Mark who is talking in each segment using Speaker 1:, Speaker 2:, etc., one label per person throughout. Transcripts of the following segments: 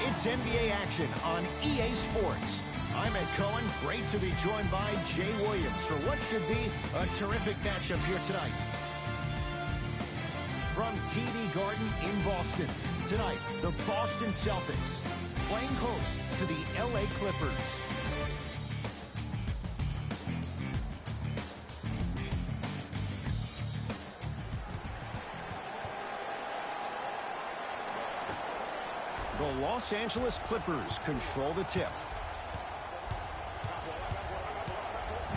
Speaker 1: It's NBA action on EA Sports. I'm Ed Cohen. Great to be joined by Jay Williams for what should be a terrific matchup here tonight. From TD Garden in Boston, tonight, the Boston Celtics playing host to the LA Clippers. The Los Angeles Clippers control the tip.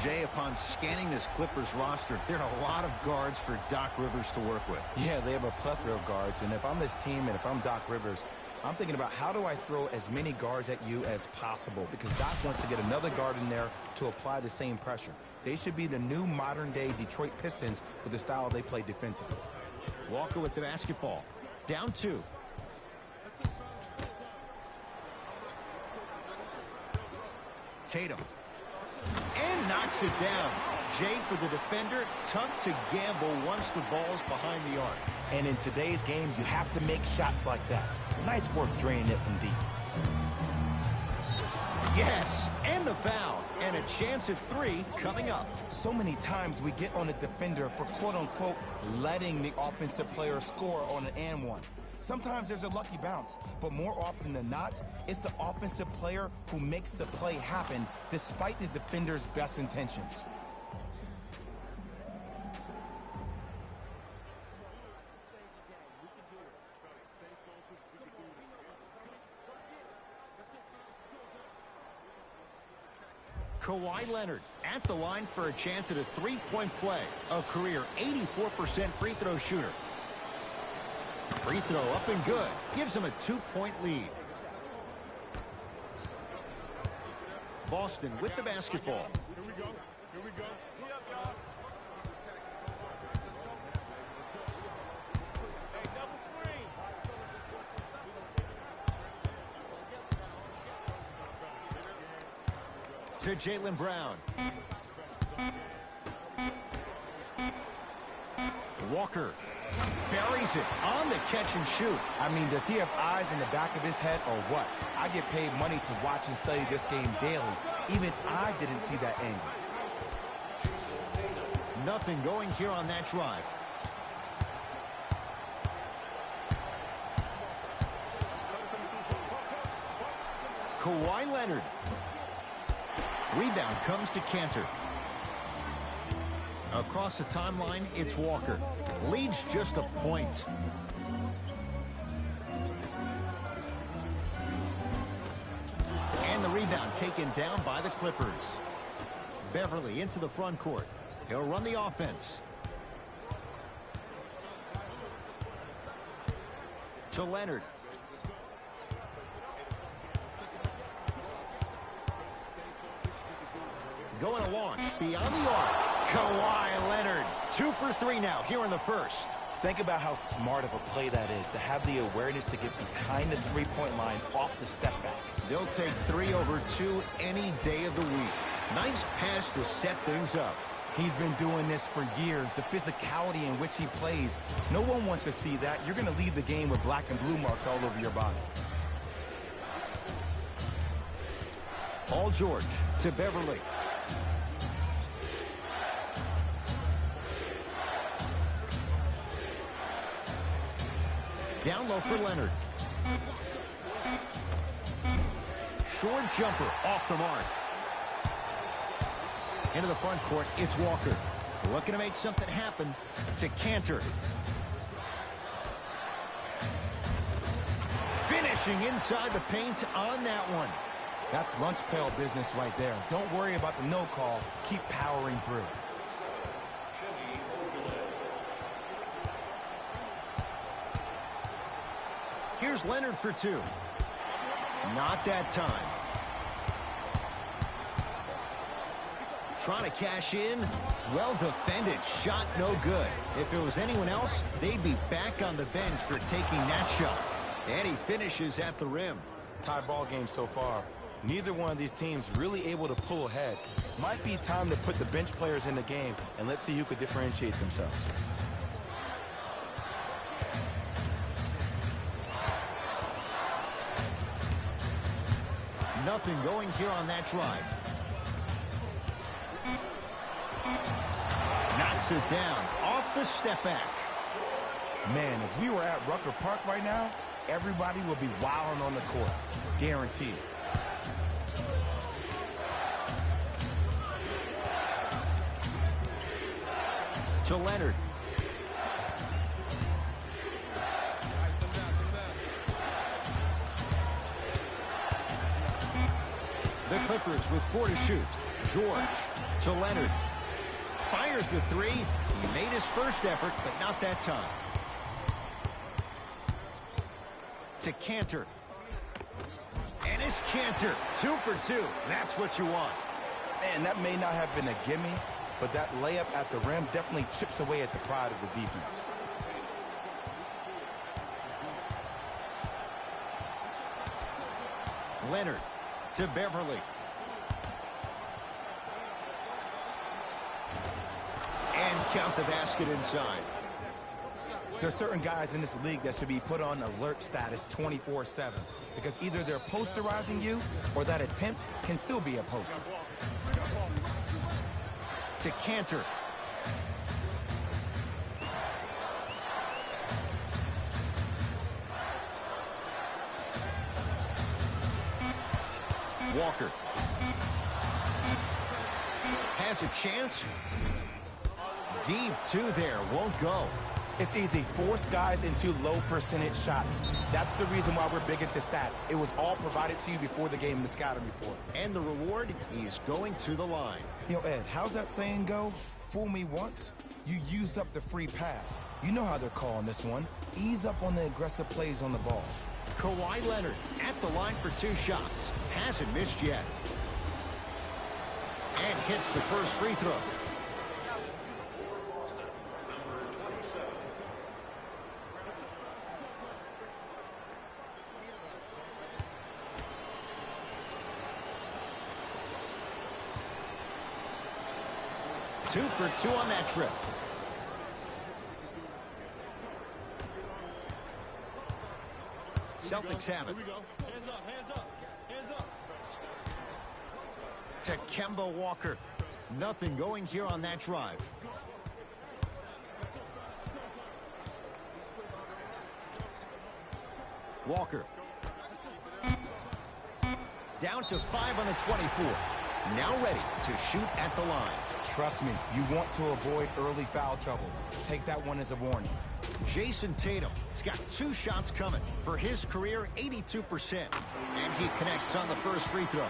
Speaker 1: Jay, upon scanning this Clippers roster, there are a lot of guards for Doc Rivers to work with.
Speaker 2: Yeah, they have a plethora of guards, and if I'm this team and if I'm Doc Rivers, I'm thinking about how do I throw as many guards at you as possible, because Doc wants to get another guard in there to apply the same pressure. They should be the new modern-day Detroit Pistons with the style they play defensively.
Speaker 1: Walker with the basketball. Down 2. Tatum. And knocks it down. Jay, for the defender, tough to gamble once the ball's behind the arc.
Speaker 2: And in today's game, you have to make shots like that. Nice work draining it from deep.
Speaker 1: Yes, and the foul. And a chance at 3 coming up.
Speaker 2: So many times we get on the defender for quote-unquote letting the offensive player score on an and one. Sometimes there's a lucky bounce, but more often than not, it's the offensive player who makes the play happen despite the defender's best intentions.
Speaker 1: Kawhi Leonard at the line for a chance at a 3-point play. A career 84% free throw shooter. Free throw up and good. Gives him a 2-point lead. Boston with the basketball.
Speaker 3: Here we go. Here we go. Get up, y'all. Hey, double
Speaker 1: To
Speaker 3: screen.
Speaker 1: Jaylen Brown. Walker buries it on the catch and shoot.
Speaker 2: I mean, does he have eyes in the back of his head or what? I get paid money to watch and study this game daily. Even I didn't see that angle.
Speaker 1: Nothing going here on that drive. Kawhi Leonard. Rebound comes to Cantor. Across the timeline, it's Walker. Leads just a point. And the rebound taken down by the Clippers. Beverly into the front court. He'll run the offense. To Leonard. Going to launch beyond the arc. Kawhi Leonard. 2 for 3 now here in the first.
Speaker 2: Think about how smart of a play that is, to have the awareness to get behind the three-point line off the step back.
Speaker 1: They'll take 3 over 2 any day of the week. Nice pass to set things up.
Speaker 2: He's been doing this for years. The physicality in which he plays, no one wants to see that. You're going to leave the game with black and blue marks all over your body.
Speaker 1: Paul George to Beverly. Down low for Leonard. Short jumper off the mark. Into the front court, it's Walker. Looking to make something happen to Cantor. Finishing inside the paint on that one.
Speaker 2: That's lunch pail business right there. Don't worry about the no call. Keep powering through.
Speaker 1: Here's Leonard for 2. Not that time. Trying to cash in. Well defended. Shot no good. If it was anyone else, they'd be back on the bench for taking that shot. And he finishes at the rim.
Speaker 2: Tie ball game so far. Neither one of these teams really able to pull ahead. Might be time to put the bench players in the game, and let's see who could differentiate themselves.
Speaker 1: Nothing going here on that drive. Knocks it down off the step back.
Speaker 2: Man, if we were at Rucker Park right now, everybody would be wilding on the court. Guaranteed.
Speaker 1: To Leonard. The Clippers with 4 to shoot. George to Leonard. Fires the three. He made his first effort, but not that time. To Cantor. And it's Cantor. 2 for 2. That's what you want.
Speaker 2: Man, that may not have been a gimme, but that layup at the rim definitely chips away at the pride of the defense.
Speaker 1: Leonard to Beverly. And count the basket inside.
Speaker 2: There's certain guys in this league that should be put on alert status 24/7 because either they're posterizing you or that attempt can still be a poster.
Speaker 1: To Cantor. Walker. Has a chance. Deep 2 there. Won't go.
Speaker 2: It's easy. Force guys into low percentage shots. That's the reason why we're big into stats. It was all provided to you before the game in the scouting report.
Speaker 1: And the reward, he's going to the line.
Speaker 2: Yo, Ed, how's that saying go? Fool me once, you used up the free pass. You know how they're calling this one. Ease up on the aggressive plays on the ball.
Speaker 1: Kawhi Leonard at the line for 2 shots. Hasn't missed yet. And hits the first free throw. Two for 2 on that trip. Celtics have it.
Speaker 3: Here we go. Hands up, hands up, hands up.
Speaker 1: To Kemba Walker. Nothing going here on that drive. Walker. Down to 5 on the 24. Now ready to shoot at the line.
Speaker 2: Trust me, you want to avoid early foul trouble. Take that one as a warning.
Speaker 1: Jason Tatum has got 2 shots coming. For his career, 82%. And he connects on the first free throw.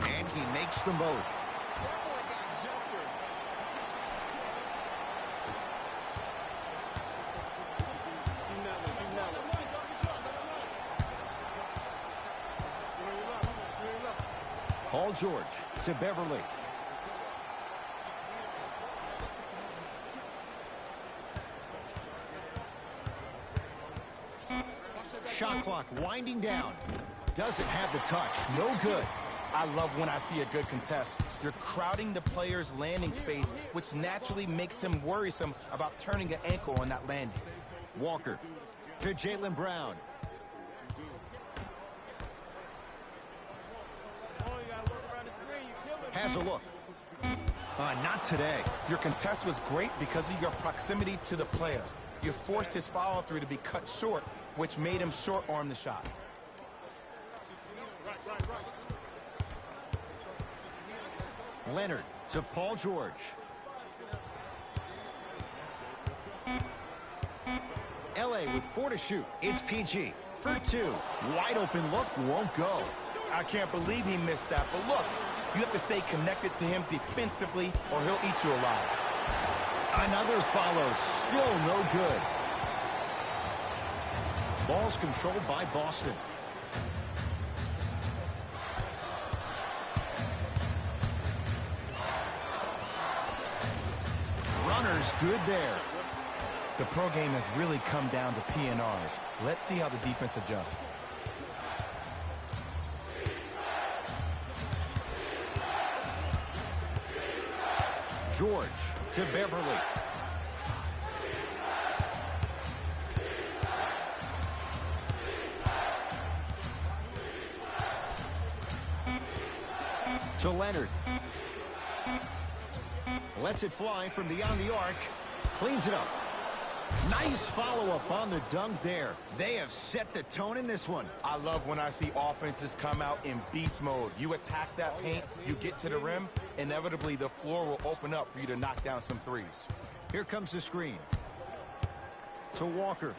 Speaker 1: And he makes them both. Paul George to Beverly. Shot clock winding down. Doesn't have the touch. No good.
Speaker 2: I love when I see a good contest. You're crowding the player's landing space, which naturally makes him worrisome about turning an ankle on that landing.
Speaker 1: Walker to Jaylen Brown. Has a look. Not today.
Speaker 2: Your contest was great because of your proximity to the player. You forced his follow-through to be cut short, which made him short-arm the shot.
Speaker 1: Leonard to Paul George. LA with 4 to shoot. It's PG for 2. Wide open look, won't go.
Speaker 2: I can't believe he missed that, but look, you have to stay connected to him defensively or he'll eat you alive.
Speaker 1: Another follow, still no good. Ball's controlled by Boston. Runner's good there.
Speaker 2: The pro game has really come down to P&Rs. Let's see how the defense adjusts.
Speaker 1: George to Beverly. To Leonard. Lets it fly from beyond the arc. Cleans it up. Nice follow-up on the dunk there. They have set the tone in this one.
Speaker 2: I love when I see offenses come out in beast mode. You attack that paint, you get to the rim, inevitably the floor will open up for you to knock down some threes.
Speaker 1: Here comes the screen. To Walker.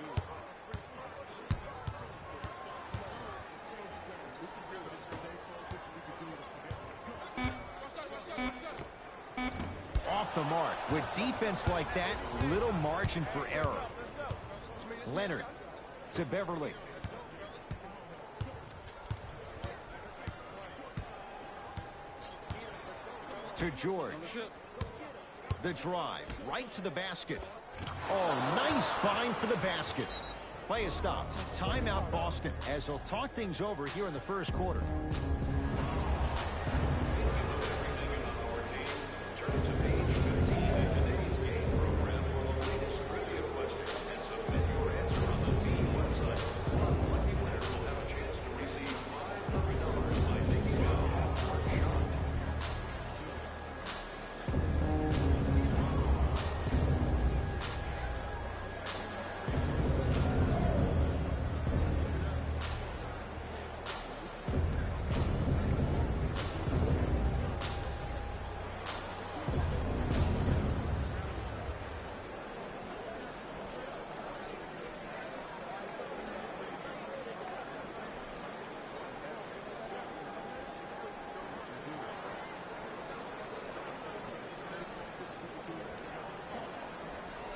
Speaker 1: Off the mark. With defense like that, little margin for error. Leonard to Beverly. To George. The drive right to the basket. Oh, nice find for the basket. Play is stopped. Timeout Boston as they'll talk things over here in the first quarter.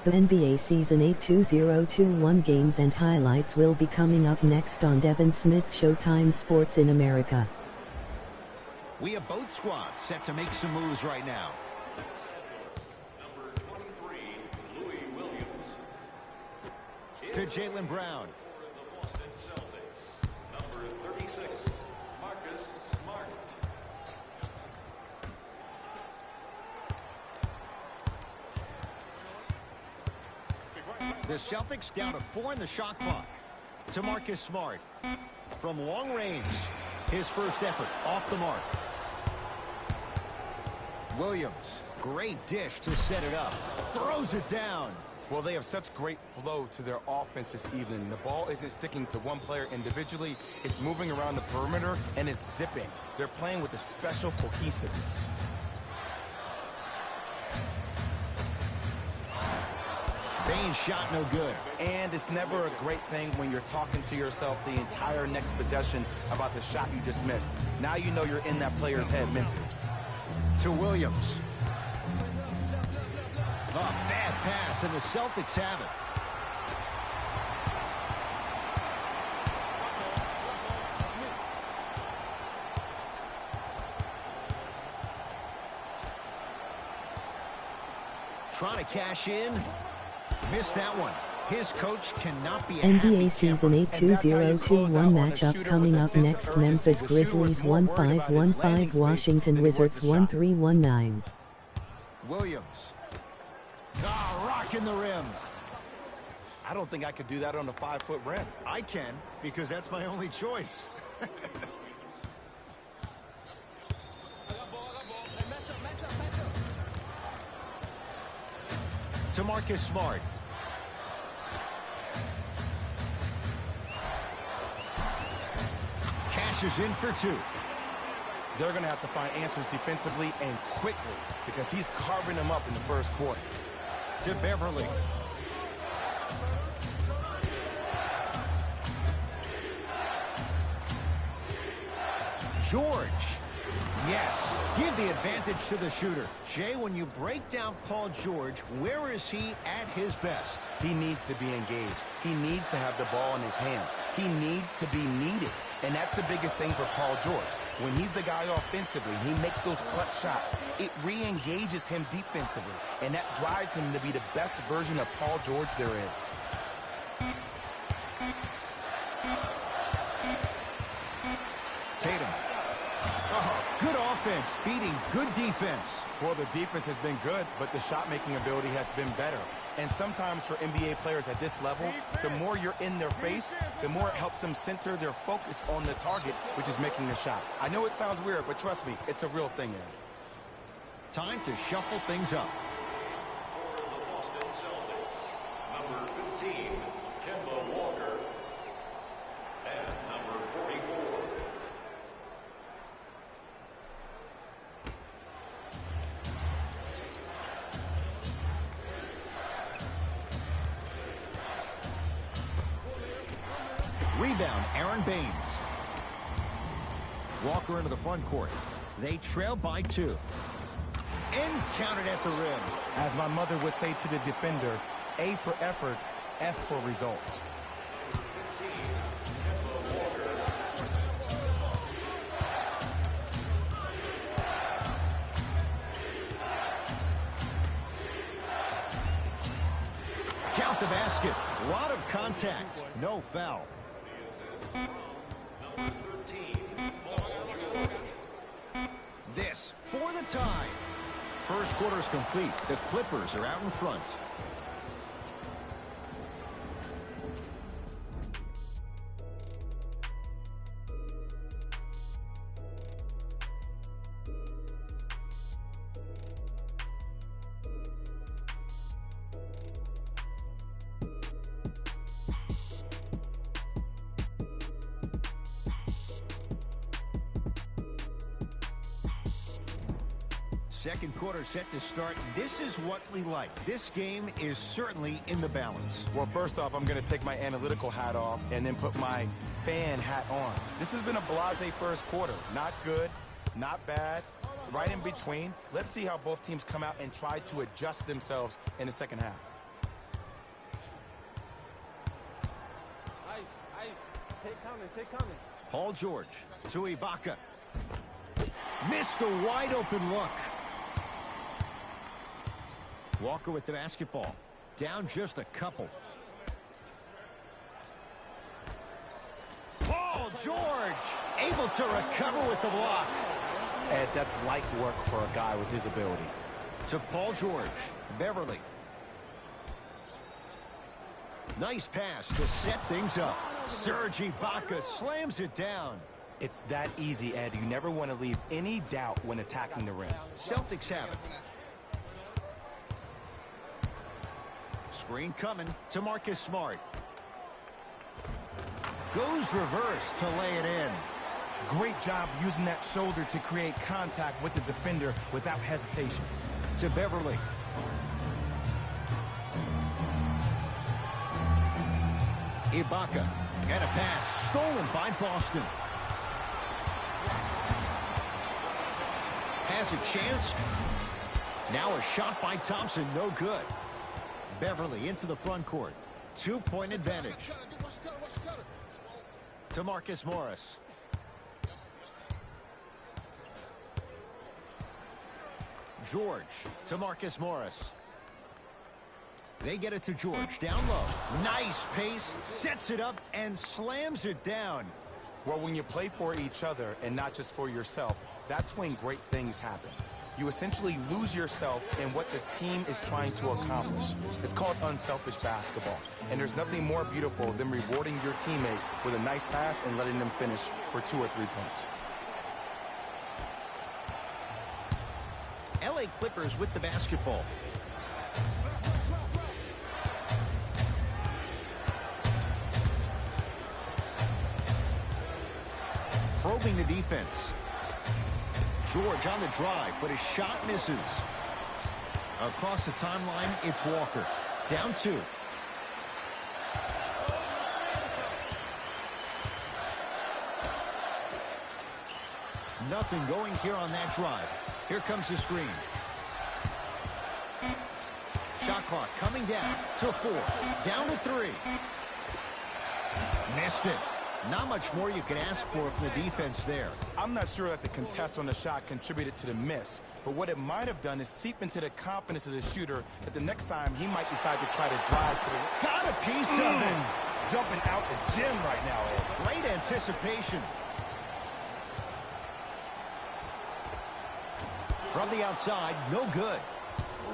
Speaker 4: The NBA Season 8 2021 games and highlights will be coming up next on Devin Smith Showtime Sports in America.
Speaker 1: We have both squads set to make some moves right now.
Speaker 3: Number 23, Louis Williams.
Speaker 1: To Jaylen Brown.
Speaker 3: For the Boston Celtics. Number 36, Marcus Smart.
Speaker 1: The Celtics down to 4 in the shot clock. To Marcus Smart. From long range. His first effort off the mark. Williams. Great dish to set it up. Throws it down.
Speaker 2: Well, they have such great flow to their offense this evening. The ball isn't sticking to one player individually. It's moving around the perimeter, and it's zipping. They're playing with a special cohesiveness.
Speaker 1: Bain shot no good.
Speaker 2: And it's never a great thing when you're talking to yourself the entire next possession about the shot you just missed. Now you know you're in that player's head mentally.
Speaker 1: To Williams. A bad pass, and the Celtics have it. Trying to cash in. Missed that one. His coach cannot be
Speaker 4: NBA Season 8 2021 matchup coming up next. Memphis Grizzlies 1515, Washington Wizards 1319.
Speaker 1: Williams. Rocking the rim.
Speaker 2: I don't think I could do that on a 5-foot rim.
Speaker 1: I can, because that's my only choice. To Marcus Smart. Cashes in for 2.
Speaker 2: They're going to have to find answers defensively and quickly because he's carving them up in the first quarter.
Speaker 1: To Beverly. George. Yes, give the advantage to the shooter. Jay, when you break down Paul George, where is he at his best?
Speaker 2: He needs to be engaged. He needs to have the ball in his hands. He needs to be needed. And that's the biggest thing for Paul George. When he's the guy offensively, he makes those clutch shots. It re-engages him defensively. And that drives him to be the best version of Paul George there is.
Speaker 1: Tatum. Oh, good offense beating good defense.
Speaker 2: Well, the defense has been good, but the shot-making ability has been better. And sometimes for NBA players at this level, the more you're in their face, the more it helps them center their focus on the target, which is making the shot. I know it sounds weird, but trust me, it's a real thing, Ed.
Speaker 1: Time to shuffle things up.
Speaker 3: For the Boston Celtics, number 15, Kemba Walker. And number 44.
Speaker 1: Rebound, Aaron Baines. Walker into the front court. They trail by 2. And counted at the rim.
Speaker 2: As my mother would say to the defender, A for effort, F for results.
Speaker 1: Count the basket. A lot of contact. No foul.
Speaker 3: Number 13, Paul George.
Speaker 1: This for the tie. First quarter is complete. The Clippers are out in front. Second quarter set to start. This is what we like. This game is certainly in the balance.
Speaker 2: Well, first off, I'm going to take my analytical hat off and then put my fan hat on. This has been a blasé first quarter. Not good, not bad, right in between. Let's see how both teams come out and try to adjust themselves in the second half.
Speaker 5: Take coming.
Speaker 1: Paul George to Ibaka. Missed a wide open look. Walker with the basketball. Down just a couple. Paul George able to recover with the block.
Speaker 2: Ed, that's light work for a guy with his ability.
Speaker 1: To Paul George. Beverly. Nice pass to set things up. Serge Ibaka slams it down.
Speaker 2: It's that easy, Ed. You never want to leave any doubt when attacking the rim.
Speaker 1: Celtics have it. Screen coming to Marcus Smart. Goes reverse to lay it in.
Speaker 2: Great job using that shoulder to create contact with the defender without hesitation.
Speaker 1: To Beverly. Ibaka. And a pass stolen by Boston. Has a chance. Now a shot by Thompson, no good. Beverly into the front court. 2-point advantage. To Marcus Morris. George to Marcus Morris. They get it to George, down low. Nice pace, sets it up, and slams it down.
Speaker 2: Well, when you play for each other and not just for yourself, that's when great things happen. You essentially lose yourself in what the team is trying to accomplish. It's called unselfish basketball. And there's nothing more beautiful than rewarding your teammate with a nice pass and letting them finish for 2 or 3 points.
Speaker 1: LA Clippers with the basketball. Probing the defense. George on the drive, but his shot misses. Across the timeline, it's Walker. Down 2. Nothing going here on that drive. Here comes the screen. Shot clock coming down to 4. Down to 3. Missed it. Not much more you can ask for from the defense there.
Speaker 2: I'm not sure that the contest on the shot contributed to the miss, but what it might have done is seep into the confidence of the shooter that the next time he might decide to try to drive to the...
Speaker 1: Got a piece of him.
Speaker 2: Jumping out the gym right now, Ed.
Speaker 1: Great anticipation. From the outside, no good.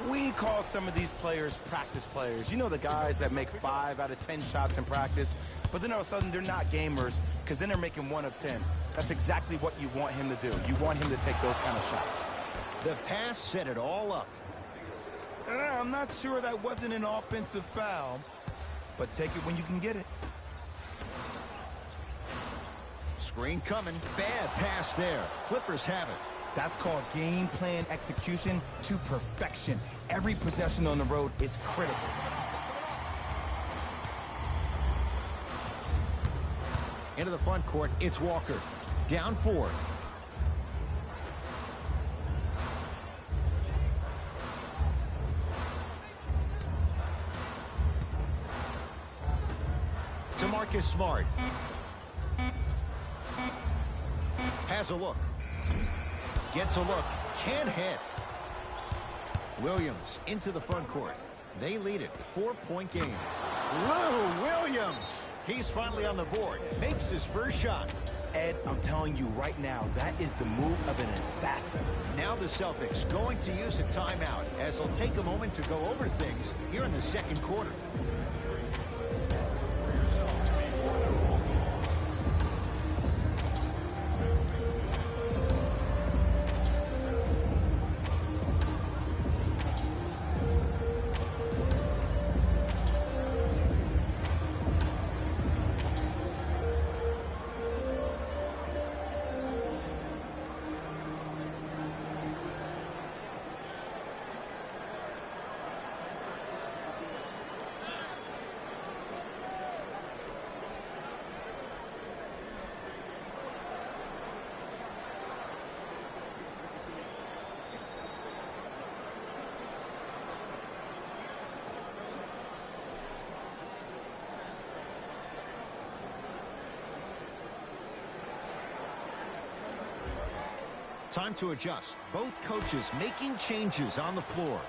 Speaker 2: We call some of these players practice players. You know, the guys that make 5 out of 10 shots in practice, but then all of a sudden they're not gamers because then they're making 1 of 10. That's exactly what you want him to do. You want him to take those kind of shots.
Speaker 1: The pass set it all up.
Speaker 2: I'm not sure that wasn't an offensive foul, but take it when you can get it.
Speaker 1: Screen coming. Bad pass there. Clippers have it.
Speaker 2: That's called game plan execution to perfection. Every possession on the road is critical.
Speaker 1: Into the front court, it's Walker. Down 4. To Marcus Smart. Has a look. Gets a look. Can't hit. Williams into the front court. They lead it. 4-point game. Lou Williams. He's finally on the board. Makes his first shot.
Speaker 2: Ed, I'm telling you right now, that is the move of an assassin.
Speaker 1: Now the Celtics going to use a timeout as they'll take a moment to go over things here in the second quarter. Time to adjust. Both coaches making changes on the floor.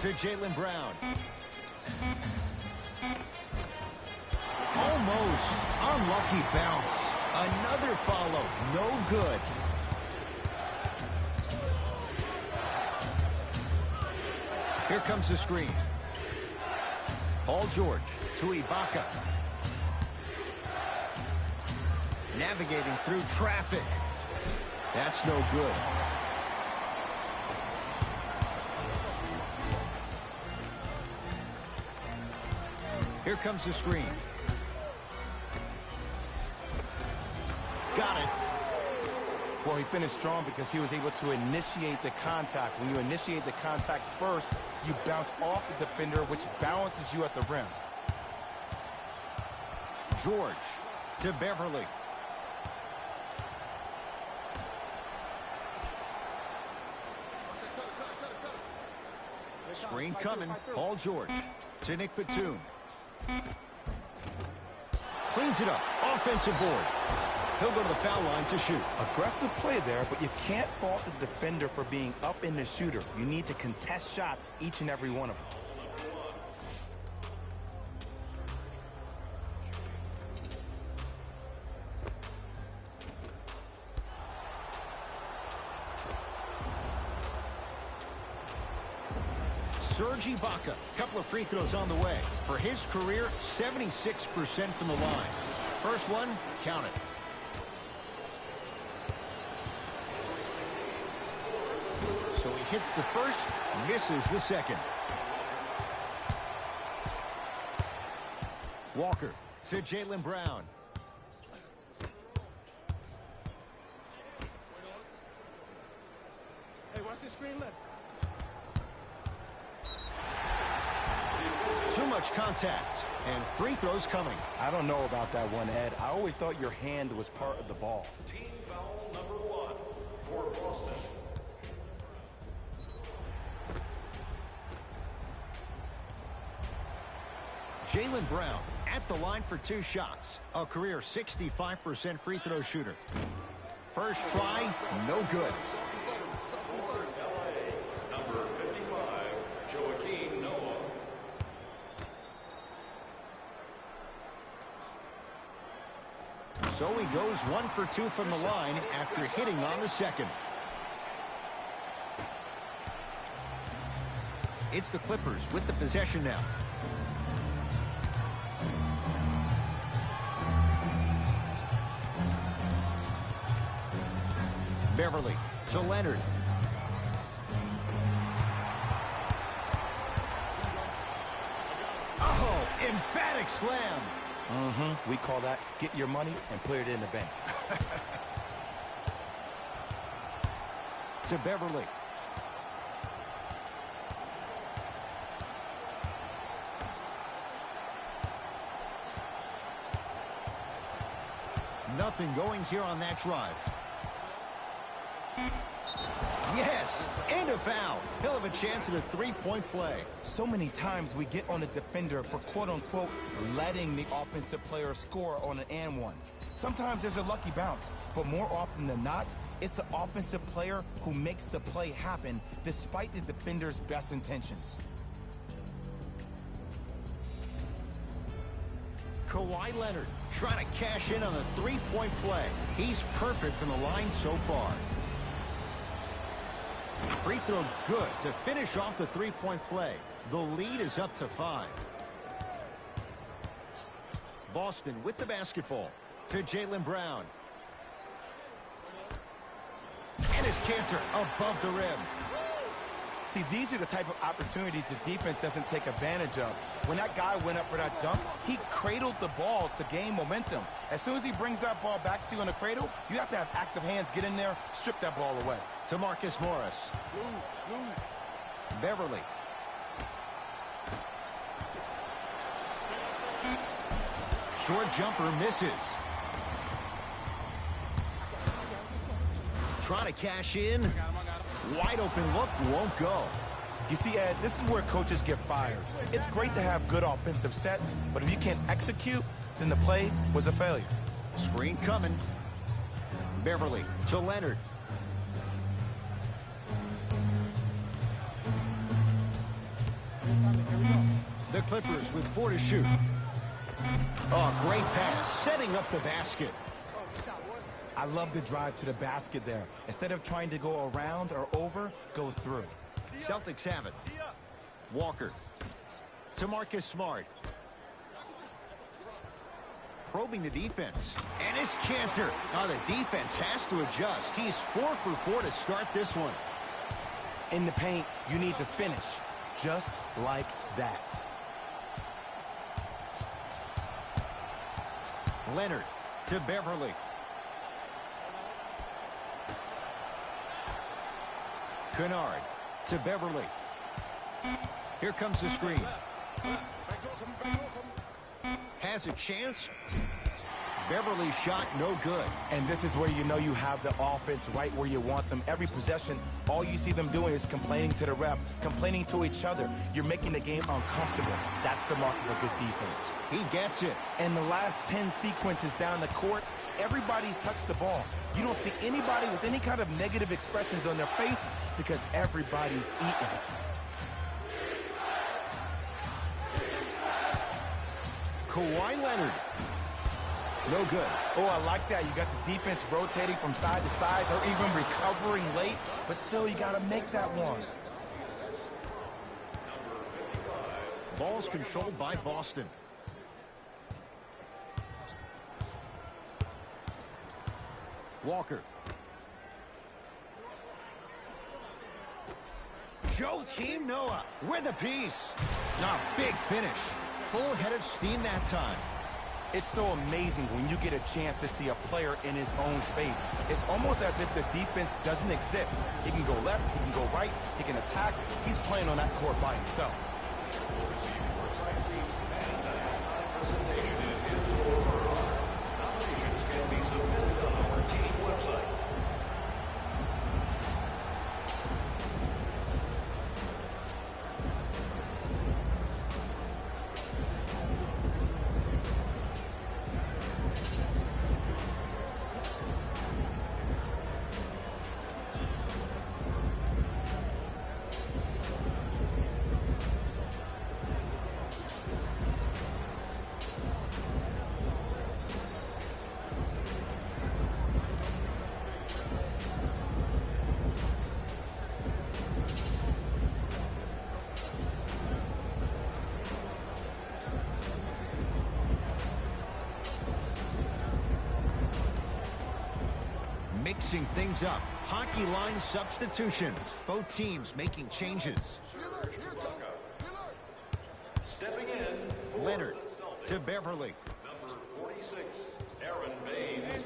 Speaker 1: To Jaylen Brown. Almost. Unlucky bounce. Another follow. No good. Here comes the screen. Paul George to Ibaka. Navigating through traffic. That's no good. Here comes the screen. Got it.
Speaker 2: Well, he finished strong because he was able to initiate the contact. When you initiate the contact first, you bounce off the defender, which balances you at the rim.
Speaker 1: George to Beverly. Screen coming. Paul George to Nick Batum. Cleans it up. Offensive board. He'll go to the foul line to shoot.
Speaker 2: Aggressive play there, but you can't fault the defender for being up in the shooter. You need to contest shots, each and every one of them.
Speaker 1: Serge Ibaka, couple of free throws on the way. For his career, 76% from the line. First one, count it. So he hits the first, misses the second. Walker to Jaylen Brown.
Speaker 5: Hey, watch the screen left.
Speaker 1: Too much contact, and free throws coming.
Speaker 2: I don't know about that one, Ed. I always thought your hand was part of the ball.
Speaker 3: Team foul number 1 for Boston.
Speaker 1: Jaylen Brown at the line for 2 shots. A career 65% free throw shooter. First try, no good.
Speaker 3: Number 55, Joaquin Noah.
Speaker 1: So he goes 1 for 2 from the line after hitting on the second. It's the Clippers with the possession now. Beverly to Leonard. Oh, emphatic slam.
Speaker 2: We call that get your money and put it in the bank.
Speaker 1: To Beverly. Nothing going here on that drive. Yes, and a foul. He'll have a chance at a three-point play.
Speaker 2: So many times we get on the defender for quote-unquote letting the offensive player score on an and one. Sometimes there's a lucky bounce, but more often than not, it's the offensive player who makes the play happen despite the defender's best intentions.
Speaker 1: Kawhi Leonard trying to cash in on a three-point play. He's perfect from the line so far. Free throw good to finish off the three-point play. The lead is up to 5. Boston with the basketball to Jaylen Brown. And his canter above the rim.
Speaker 2: See, these are the type of opportunities the defense doesn't take advantage of. When that guy went up for that dunk, he cradled the ball to gain momentum. As soon as he brings that ball back to you in the cradle, you have to have active hands, get in there, strip that ball away.
Speaker 1: To Marcus Morris. Beverly. Short jumper misses. Trying to cash in. Wide open look, won't go.
Speaker 2: You see, Ed, this is where coaches get fired. It's great to have good offensive sets, but if you can't execute, then the play was a failure.
Speaker 1: Screen coming. Beverly to Leonard. The Clippers with 4 to shoot. Oh, great pass, setting up the basket.
Speaker 2: I love the drive to the basket there. Instead of trying to go around or over, go through.
Speaker 1: Celtics have it. Walker to Marcus Smart. Probing the defense. And his canter. Oh, the defense has to adjust. He's 4 for 4 to start this one.
Speaker 2: In the paint, you need to finish just like that.
Speaker 1: Leonard to Beverly. Kennard to Beverly. Here comes the screen. Has a chance. Beverly's shot no good.
Speaker 2: And this is where you know you have the offense right where you want them. Every possession, all you see them doing is complaining to the ref, complaining to each other. You're making the game uncomfortable. That's the mark of a good defense.
Speaker 1: He gets it.
Speaker 2: And the last 10 sequences down the court, everybody's touched the ball. You don't see anybody with any kind of negative expressions on their face because everybody's eating.
Speaker 1: Kawhi Leonard. No good.
Speaker 2: Oh, I like that. You got the defense rotating from side to side. They're even recovering late, but still you got to make that one.
Speaker 1: Ball's controlled by Boston. Walker. Joakim Noah with a piece. A big finish. Full head of steam that time.
Speaker 2: It's so amazing when you get a chance to see a player in his own space. It's almost as if the defense doesn't exist. He can go left, he can go right, he can attack. He's playing on that court by himself.
Speaker 3: Nominations can be submitted on our team website.
Speaker 1: Mixing things up. Hockey line substitutions. Both teams making changes.
Speaker 3: Stepping in,
Speaker 1: Leonard to Beverly.
Speaker 3: number 46, Aaron Baines.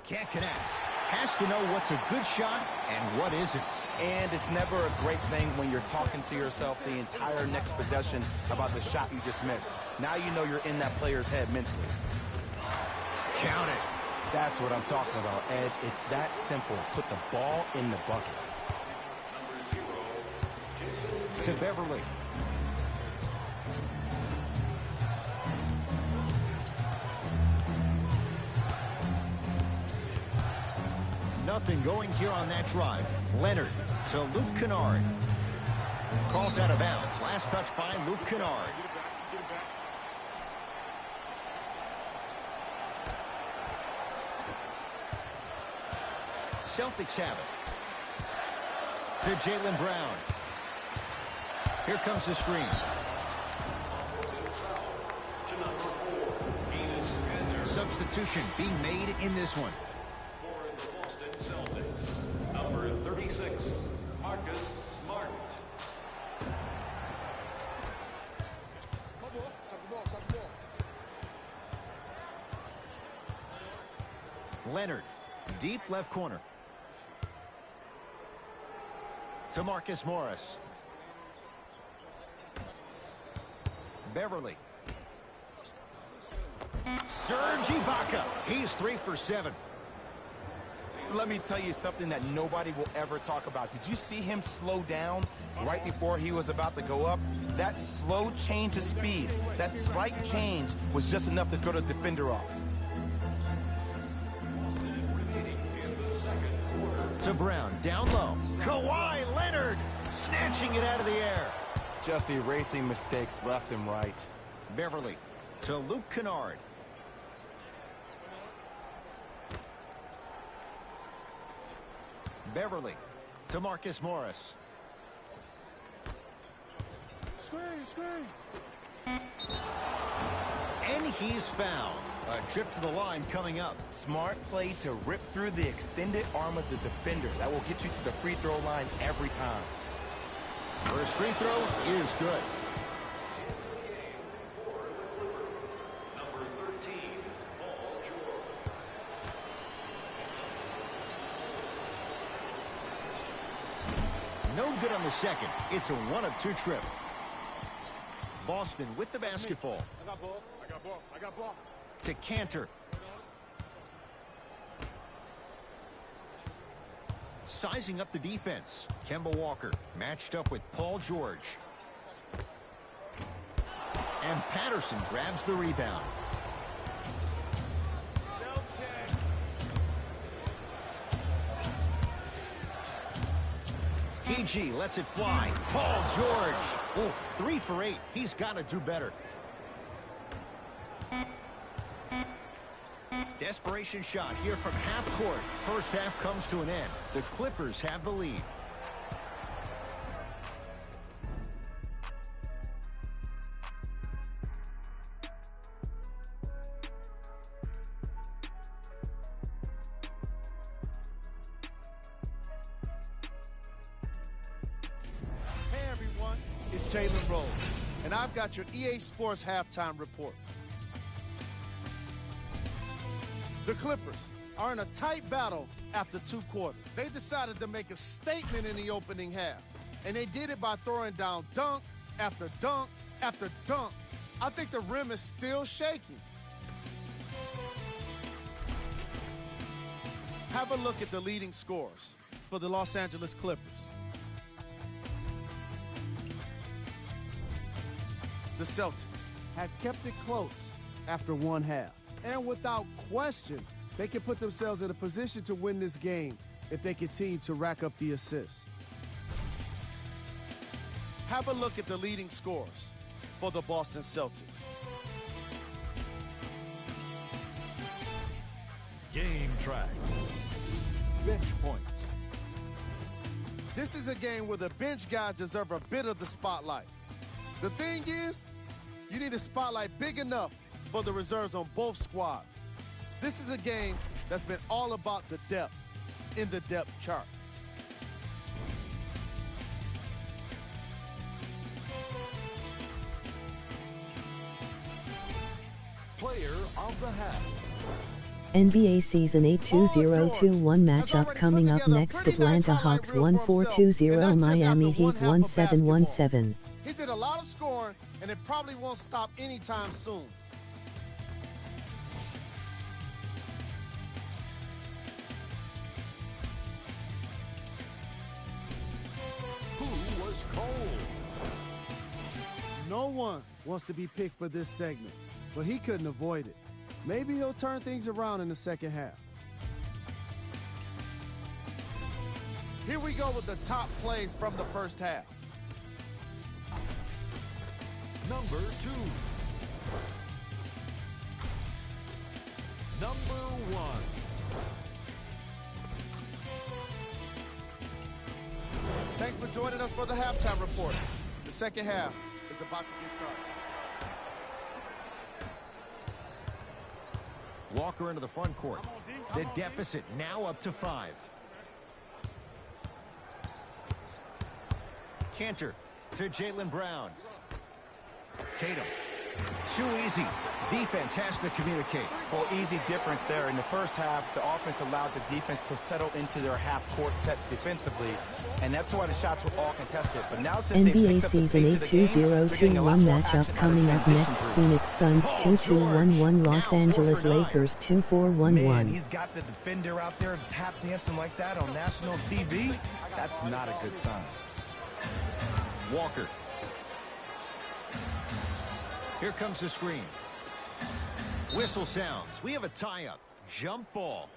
Speaker 1: Can't connect. Has to know what's a good shot and what isn't.
Speaker 2: And it's never a great thing when you're talking to yourself the entire next possession about the shot you just missed. Now you know you're in that player's head mentally.
Speaker 1: Count it.
Speaker 2: That's what I'm talking about, Ed. It's that simple. Put the ball in the bucket.
Speaker 1: To Beverly. Nothing going here on that drive. Leonard to Luke Kennard. Calls out of bounds. Last touch by Luke Kennard. Celtics have it. To Jaylen Brown. Here comes the screen.
Speaker 3: To number 4,
Speaker 1: Substitution being made in this one.
Speaker 3: for the Boston Celtics, number 36, Marcus Smart.
Speaker 1: Leonard, deep left corner. To Marcus Morris. Beverly. Serge Ibaka. He's 3 for 7.
Speaker 2: Let me tell you something that nobody will ever talk about. Did you see him slow down right before he was about to go up? That slow change of speed, that slight change was just enough to throw the defender off.
Speaker 1: To Brown, down low. Kawhi Leonard snatching it out of the air.
Speaker 2: Just erasing mistakes left and right.
Speaker 1: Beverly to Luke Kennard. Beverly to Marcus Morris. And he's fouled. A trip to the line coming up.
Speaker 2: Smart play to rip through the extended arm of the defender. That will get you to the free throw line every time.
Speaker 1: First free throw is good.
Speaker 3: Number 13, Paul George.
Speaker 1: No good on the second. It's a 1 of 2 trip. Boston with the basketball.
Speaker 5: I got ball. I got ball. I got ball.
Speaker 1: To Cantor. Sizing up the defense. Kemba Walker matched up with Paul George. And Patterson grabs the rebound. PG lets it fly. Paul George. Ooh, 3 for 8. He's got to do better. Desperation shot here from half court. First half comes to an end. The Clippers have the lead.
Speaker 6: Hey everyone, it's Jalen Rose, and I've got your EA Sports halftime report. The Clippers are in a tight battle after 2 quarters. They decided to make a statement in the opening half, and they did it by throwing down dunk after dunk after dunk. I think the rim is still shaking. Have a look at the leading scorers for the Los Angeles Clippers. The Celtics had kept it close after 1 half. And without question, they can put themselves in a position to win this game if they continue to rack up the assists. Have a look at the leading scorers for the Boston Celtics.
Speaker 7: Game track. Bench points.
Speaker 6: This is a game where the bench guys deserve a bit of the spotlight. The thing is, you need a spotlight big enough for the reserves on both squads. This is a game that's been all about the depth in the depth chart.
Speaker 7: Player of the half.
Speaker 4: NBA Season 8 2021 matchup coming up next. Atlanta Hawks 1420, Miami Heat 1717.
Speaker 6: He did a lot of scoring, and it probably won't stop anytime soon.
Speaker 7: Who was cold?
Speaker 6: No one wants to be picked for this segment, but he couldn't avoid it. Maybe he'll turn things around in the second half. Here we go with the top plays from the first half.
Speaker 7: Number 2. Number 1.
Speaker 6: Thanks for joining us for the halftime report. The second half is about to get started.
Speaker 1: Walker into the front court. The deficit now up to 5. Cantor to Jaylen Brown. Tatum. Too easy. Defense has to communicate.
Speaker 2: Well, easy difference there. In the first half, the offense allowed the defense to settle into their half-court sets defensively, and that's why the shots were all contested. But now since they
Speaker 4: NBA
Speaker 2: picked up the
Speaker 4: Season
Speaker 2: pace
Speaker 4: 8
Speaker 2: of the game, they're getting a lot
Speaker 4: 2021
Speaker 2: more
Speaker 4: matchup
Speaker 2: action out of
Speaker 4: coming up
Speaker 2: transition
Speaker 4: next.
Speaker 2: threes.
Speaker 4: Phoenix Suns 2211, Los
Speaker 1: Now
Speaker 4: Angeles
Speaker 1: 4 for 9.
Speaker 4: Lakers
Speaker 2: Man,
Speaker 4: 2411.
Speaker 2: he's got the defender out there tap dancing like that on national TV. That's not a good sign.
Speaker 1: Walker. Here comes the screen. Whistle sounds. We have a tie-up. Jump ball.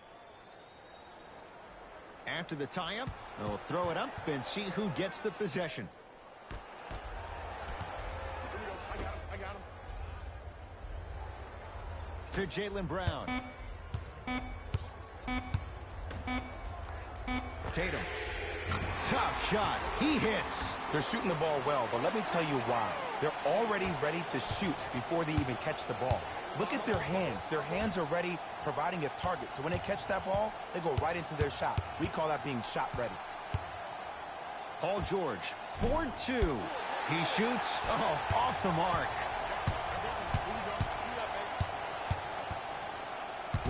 Speaker 1: After the tie-up, they'll throw it up and see who gets the possession.
Speaker 5: I got him.
Speaker 1: To Jaylen Brown. Tatum. Tough shot. He hits.
Speaker 2: They're shooting the ball well, but let me tell you why. They're already ready to shoot before they even catch the ball. Look at their hands. Their hands are ready, providing a target. So when they catch that ball, they go right into their shot. We call that being shot ready.
Speaker 1: Paul George, 4-2. He shoots. Oh, off the mark.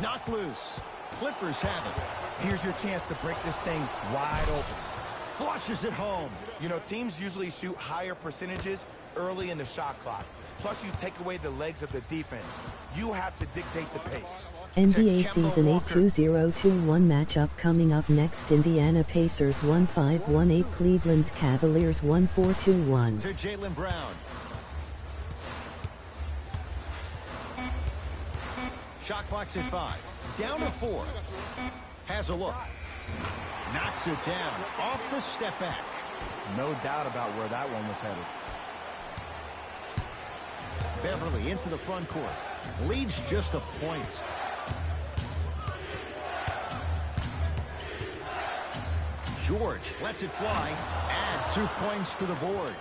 Speaker 1: Knocked loose. Clippers have it.
Speaker 2: Here's your chance to break this thing wide open.
Speaker 1: Flushes it home.
Speaker 2: You know, teams usually shoot higher percentages early in the shot clock. Plus, you take away the legs of the defense. You have to dictate the pace.
Speaker 4: NBA Season 8 2021 matchup coming up next. Indiana Pacers 1518, Cleveland Cavaliers 1421.
Speaker 1: To Jaylen Brown. Shot clock's at 5. Down to 4. Has a look. Knocks it down. Off the step back.
Speaker 2: No doubt about where that one was headed.
Speaker 1: Beverly into the front court. Leads just a point. George lets it fly. Add 2 points to the board.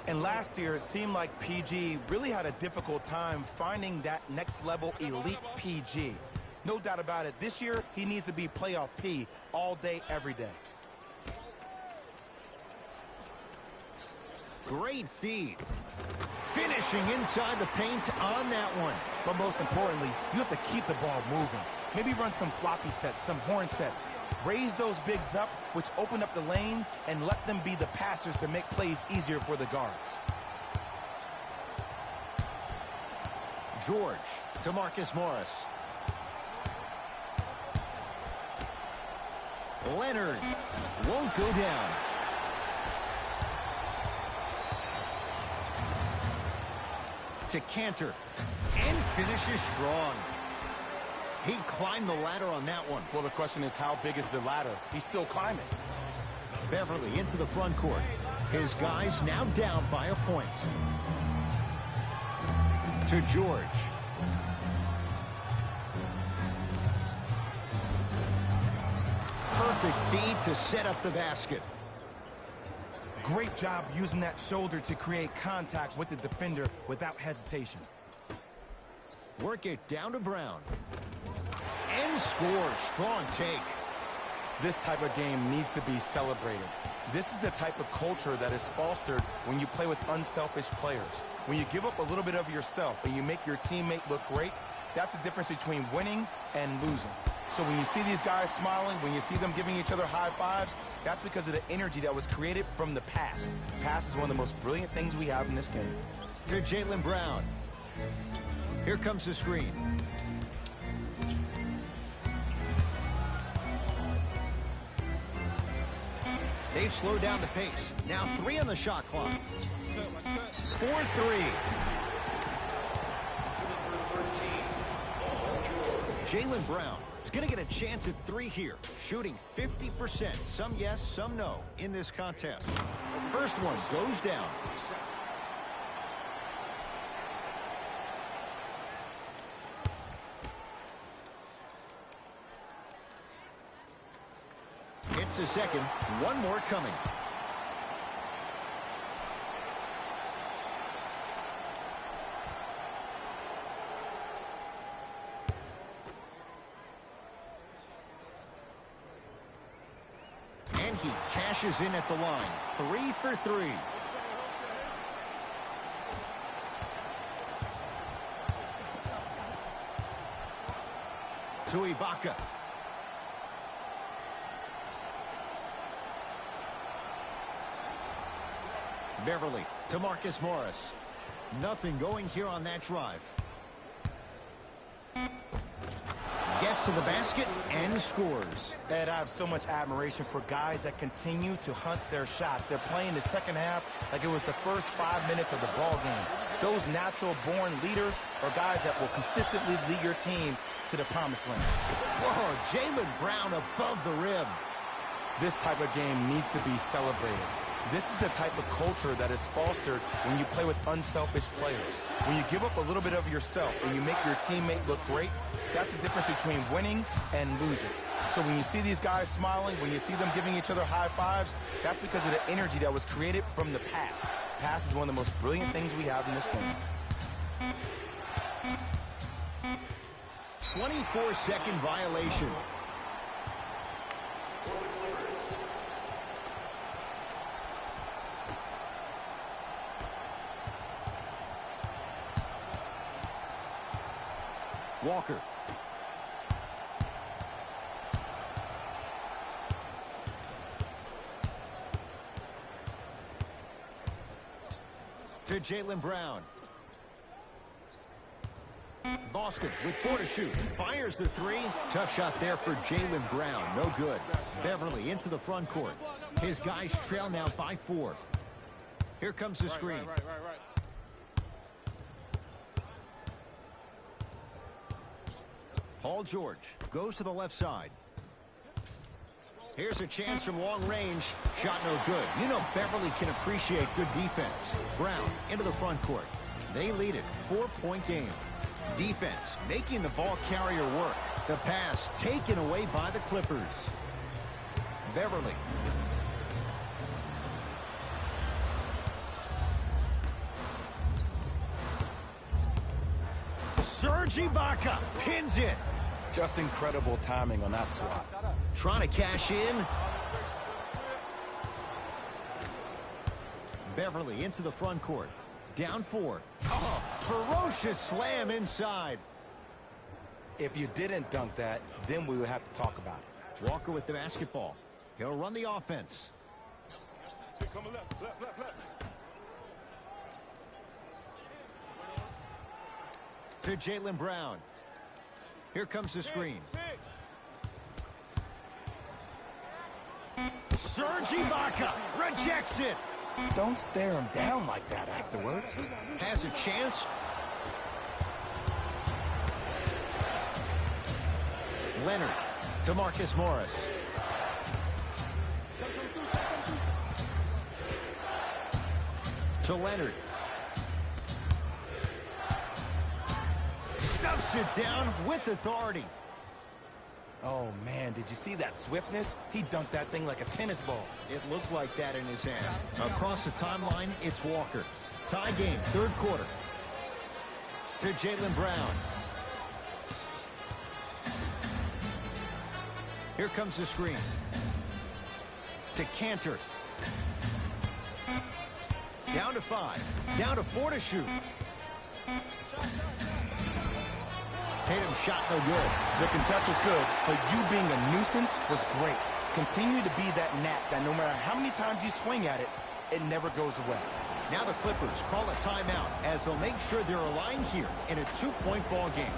Speaker 2: And last year, it seemed like PG really had a difficult time finding that next level elite PG. No doubt about it. This year, he needs to be playoff P all day, every day.
Speaker 1: Great feed. Finishing inside the paint on that one.
Speaker 2: But most importantly, you have to keep the ball moving. Maybe run some floppy sets, some horn sets. Raise those bigs up, which open up the lane, and let them be the passers to make plays easier for the guards.
Speaker 1: George to Marcus Morris. Leonard won't go down. To Cantor. And finishes strong. He climbed the ladder on that one.
Speaker 2: Well, the question is, how big is the ladder? He's still climbing.
Speaker 1: Beverly into the front court. His guys now down by a point. To George. Perfect feed to set up the basket.
Speaker 2: Great job using that shoulder to create contact with the defender without hesitation.
Speaker 1: Work it down to Brown. And and scores. Strong take.
Speaker 2: This type of game needs to be celebrated. This is the type of culture that is fostered when you play with unselfish players. When you give up a little bit of yourself and you make your teammate look great, that's the difference between winning and losing. So when you see these guys smiling, when you see them giving each other high fives, that's because of the energy that was created from the pass. Pass is one of the most brilliant things we have in this game.
Speaker 1: To Jaylen Brown. Here comes the screen. They've slowed down the pace. Now 3 on the shot clock. 4-3. Jaylen Brown is going to get a chance at 3 here. Shooting 50%. Some yes, some no in this contest. First one goes down. It's a second. One more coming. And he cashes in at the line. 3 for 3. To Ibaka. Beverly to Marcus Morris. Nothing going here on that drive. Gets to the basket and scores.
Speaker 2: Ed, I have so much admiration for guys that continue to hunt their shot. They're playing the second half like it was the first 5 minutes of the ball game. Those natural-born leaders are guys that will consistently lead your team to the promised land.
Speaker 1: Whoa, Jaylen Brown above the rim.
Speaker 2: This type of game needs to be celebrated. This is the type of culture that is fostered when you play with unselfish players. When you give up a little bit of yourself and you make your teammate look great, that's the difference between winning and losing. So when you see these guys smiling, when you see them giving each other high fives, that's because of the energy that was created from the pass. Pass is one of the most brilliant things we have in this game.
Speaker 1: 24-second violation. Walker. To Jaylen Brown. Boston with 4 to shoot. Fires the 3. Tough shot there for Jaylen Brown. No good. Beverly into the front court. His guys trail now by 4. Here comes the screen.
Speaker 6: Right.
Speaker 1: Paul George goes to the left side. Here's a chance from long range. Shot no good. You know Beverly can appreciate good defense. Brown into the front court. They lead it. 4-point game. Defense making the ball carrier work. The pass taken away by the Clippers. Beverly. Serge Ibaka pins it.
Speaker 2: Just incredible timing on that swat.
Speaker 1: Trying to cash in. Beverly into the front court. Down 4. Oh, ferocious slam inside.
Speaker 2: If you didn't dunk that, then we would have to talk about it.
Speaker 1: Walker with the basketball. He'll run the offense. To Jaylen Brown. Here comes the screen. Serge Ibaka rejects it.
Speaker 2: Don't stare him down like that afterwards.
Speaker 1: Has a chance. Leonard to Marcus Morris. To Leonard. Stuffs it down with authority.
Speaker 2: Oh, man, did you see that swiftness? He dunked that thing like a tennis ball.
Speaker 1: It looked like that in his hand. Across the timeline, it's Walker. Tie game, 3rd quarter. To Jaylen Brown. Here comes the screen. To Cantor. Down to 5. Down to 4 to shoot. Tatum's shot no good.
Speaker 2: The contest was good, but you being a nuisance was great. Continue to be that gnat that no matter how many times you swing at it, it never goes away.
Speaker 1: Now the Clippers call a timeout as they'll make sure they're aligned here in a 2-point ball game.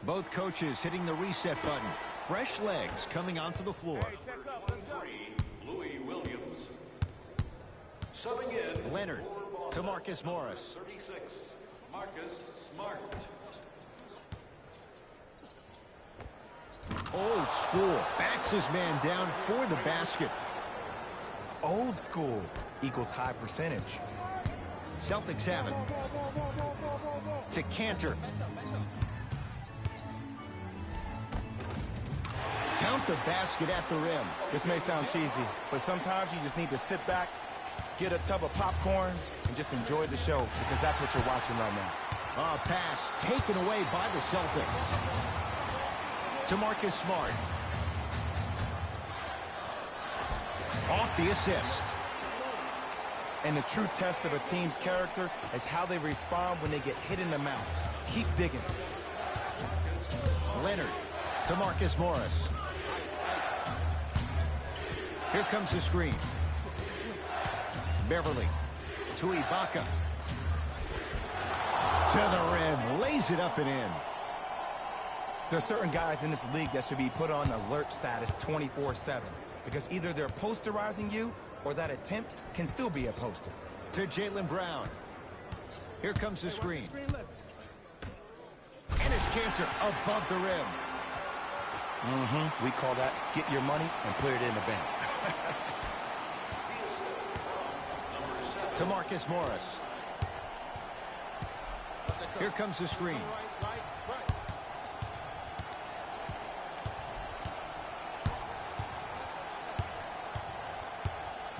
Speaker 1: Both coaches hitting the reset button. Fresh legs coming onto the floor.
Speaker 3: Louis Williams. Subbing in.
Speaker 1: Leonard to Marcus Morris.
Speaker 3: 36. Marcus Smart.
Speaker 1: Old school. Backs his man down for the basket.
Speaker 2: Old school equals high percentage.
Speaker 1: Celtics have it. To Cantor. Count the basket at the rim.
Speaker 2: This may sound cheesy, but sometimes you just need to sit back, get a tub of popcorn, and just enjoy the show, because that's what you're watching right now.
Speaker 1: A pass taken away by the Celtics. To Marcus Smart. Off the assist.
Speaker 2: And the true test of a team's character is how they respond when they get hit in the mouth. Keep digging.
Speaker 1: Leonard to Marcus Morris. Here comes the screen. Beverly to Ibaka. To the rim. Lays it up and in.
Speaker 2: There are certain guys in this league that should be put on alert status 24/7 because either they're posterizing you or that attempt can still be a poster.
Speaker 1: To Jaylen Brown. Here comes the screen. And his Cantor above the rim.
Speaker 2: We call that get your money and put it in the bank.
Speaker 1: To Marcus Morris. Here comes the screen.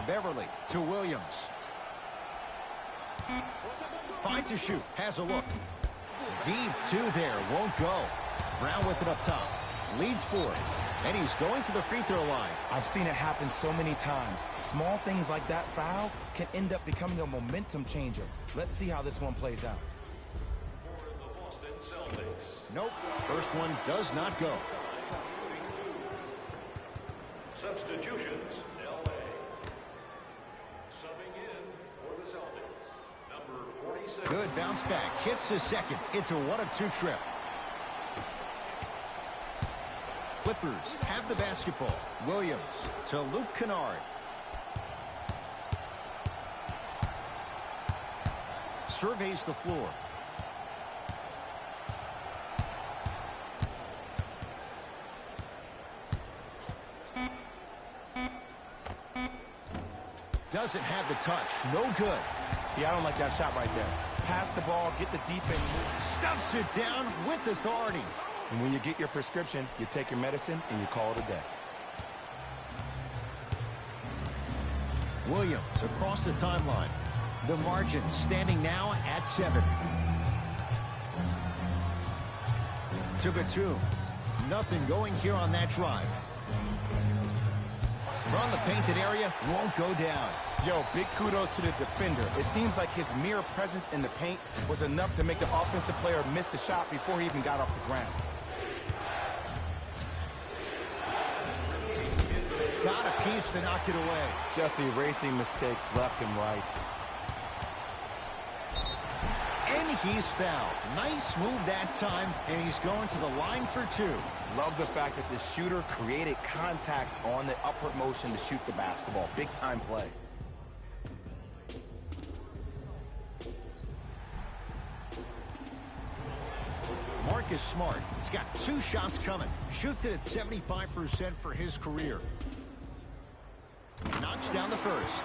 Speaker 1: Beverly to Williams. 5 to shoot. Has a look. Deep 2 there. Won't go. Brown with it up top. Leads 4. And he's going to the free throw line.
Speaker 2: I've seen it happen so many times. Small things like that foul can end up becoming a momentum changer. Let's see how this one plays out.
Speaker 3: For the Boston Celtics.
Speaker 1: Nope. First one does not go.
Speaker 3: Substitutions. L.A. Subbing in for the Celtics. Number 46.
Speaker 1: Good bounce back. Hits the second. It's a 1-of-2 trip. Clippers have the basketball. Williams to Luke Kennard. Surveys the floor. Doesn't have the touch. No good.
Speaker 2: See, I don't like that shot right there. Pass the ball, get the defense moving.
Speaker 1: Stuffs it down with authority.
Speaker 2: And when you get your prescription, you take your medicine and you call it a day.
Speaker 1: Williams across the timeline. The margin standing now at 7. To Batum. Nothing going here on that drive. From the painted area, won't go down.
Speaker 2: Yo, big kudos to the defender. It seems like his mere presence in the paint was enough to make the offensive player miss the shot before he even got off the ground.
Speaker 1: Got a piece to knock it away.
Speaker 2: Just erasing mistakes left and right.
Speaker 1: he's fouled. Nice move that time, and he's going to the line for 2.
Speaker 2: Love the fact that the shooter created contact on the upward motion to shoot the basketball. Big time play.
Speaker 1: Marcus Smart, he's got 2 shots coming. Shoots it at 75% for his career. Knocks down the first.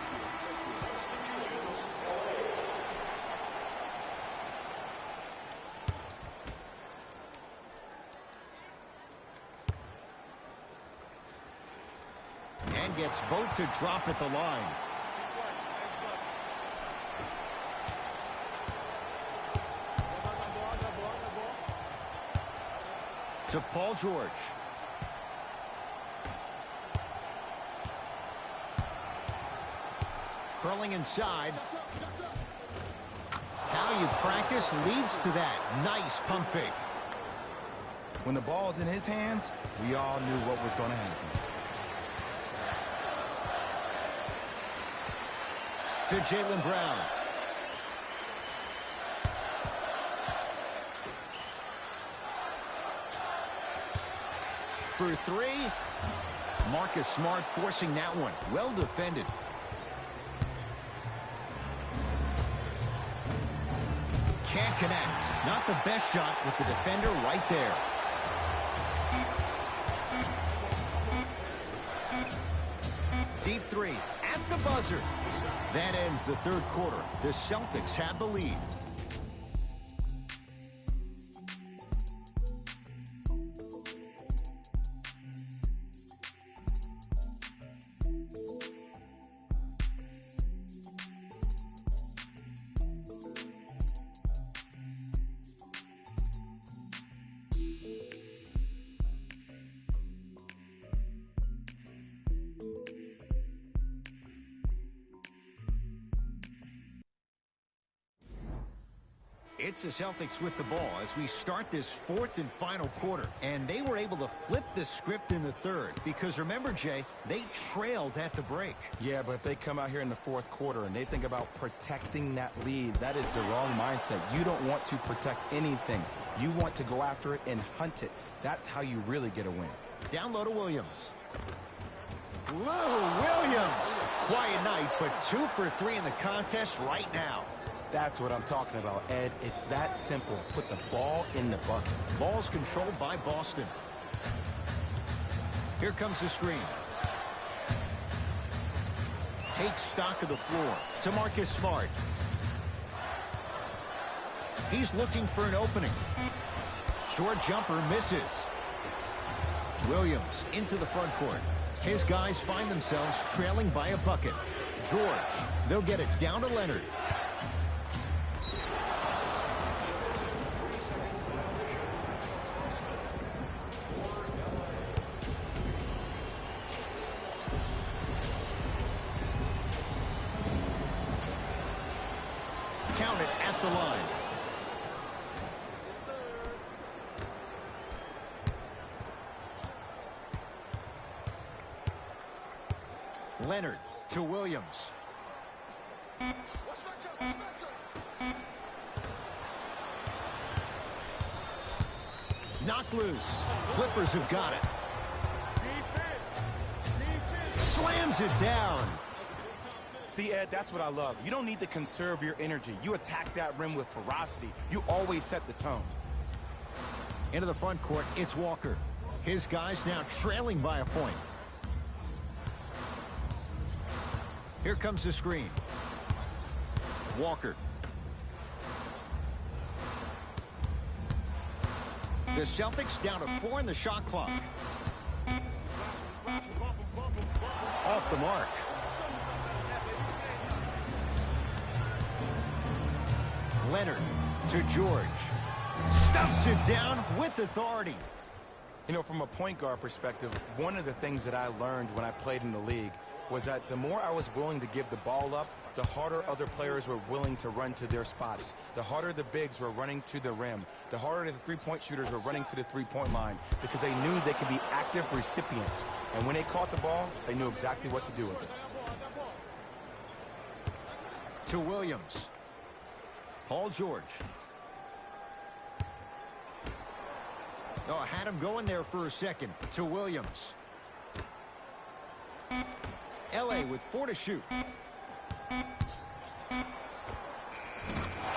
Speaker 1: And gets both to drop at the line. To Paul George. Curling inside. How you practice leads to that. Nice pump fake.
Speaker 2: When the ball's in his hands, we all knew what was going to happen.
Speaker 1: To Jaylen Brown. For 3. Marcus Smart forcing that one. Well defended. Can't connect. Not the best shot with the defender right there. Deep 3 at the buzzer. That ends the 3rd quarter. The Celtics have the lead. It's the Celtics with the ball as we start this 4th and final quarter. And they were able to flip the script in the 3rd. Because remember, Jay, they trailed at the break.
Speaker 2: Yeah, but if they come out here in the 4th quarter and they think about protecting that lead, that is the wrong mindset. You don't want to protect anything. You want to go after it and hunt it. That's how you really get a win.
Speaker 1: Down low to Williams. Lou Williams. Quiet night, but 2 for 3 in the contest right now.
Speaker 2: That's what I'm talking about, Ed. It's that simple. Put the ball in the bucket.
Speaker 1: Ball's controlled by Boston. Here comes the screen. Takes stock of the floor to Marcus Smart. He's looking for an opening. Short jumper misses. Williams into the front court. His guys find themselves trailing by a bucket. George, they'll get it down to Leonard. Count it at the line. Leonard to Williams. Knocked loose. Clippers have got it. Slams it down.
Speaker 2: See, Ed, that's what I love. You don't need to conserve your energy. You attack that rim with ferocity. You always set the tone.
Speaker 1: Into the front court, it's Walker. His guys now trailing by a point. Here comes the screen. Walker. The Celtics down to 4 in the shot clock. Off the mark. Leonard to George. Stuffs it down with authority.
Speaker 2: You know, from a point guard perspective, one of the things that I learned when I played in the league was that the more I was willing to give the ball up, the harder other players were willing to run to their spots. The harder the bigs were running to the rim. The harder the three-point shooters were running to the three-point line because they knew they could be active recipients. And when they caught the ball, they knew exactly what to do with it.
Speaker 1: To Williams. Paul George. Oh, had him going there for a second to Williams. L.A. with 4 to shoot.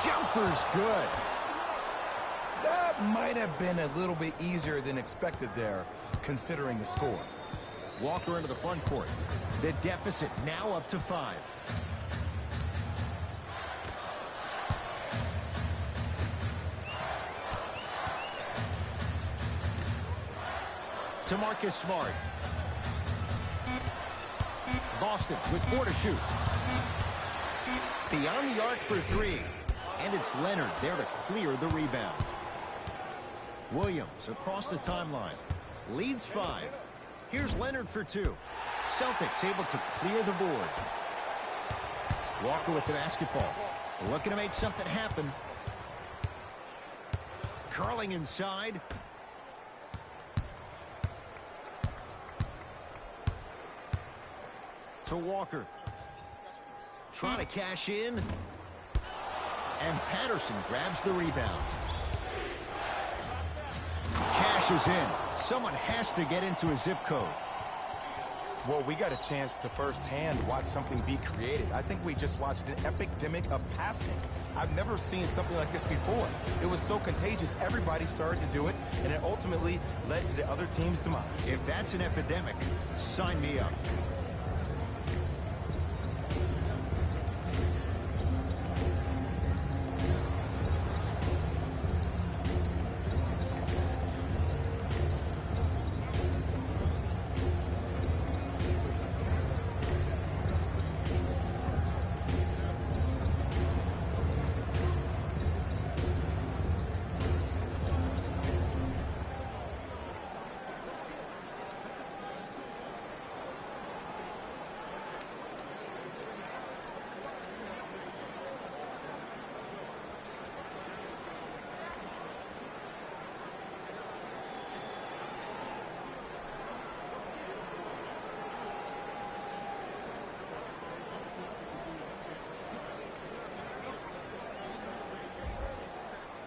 Speaker 1: Jumper's good.
Speaker 2: That might have been a little bit easier than expected there, considering the score.
Speaker 1: Walker into the front court. The deficit now up to 5. To Marcus Smart. Boston with 4 to shoot. Beyond the arc for 3. And it's Leonard there to clear the rebound. Williams across the timeline. Leads 5. Here's Leonard for 2. Celtics able to clear the board. Walker with the basketball. Looking to make something happen. Curling inside. To Walker. Trying to cash in. And Patterson grabs the rebound. Cashes in. Someone has to get into a zip code.
Speaker 2: Well, we got a chance to firsthand watch something be created. I think we just watched an epidemic of passing. I've never seen something like this before. It was so contagious, everybody started to do it, and it ultimately led to the other team's demise.
Speaker 1: If that's an epidemic, sign me up.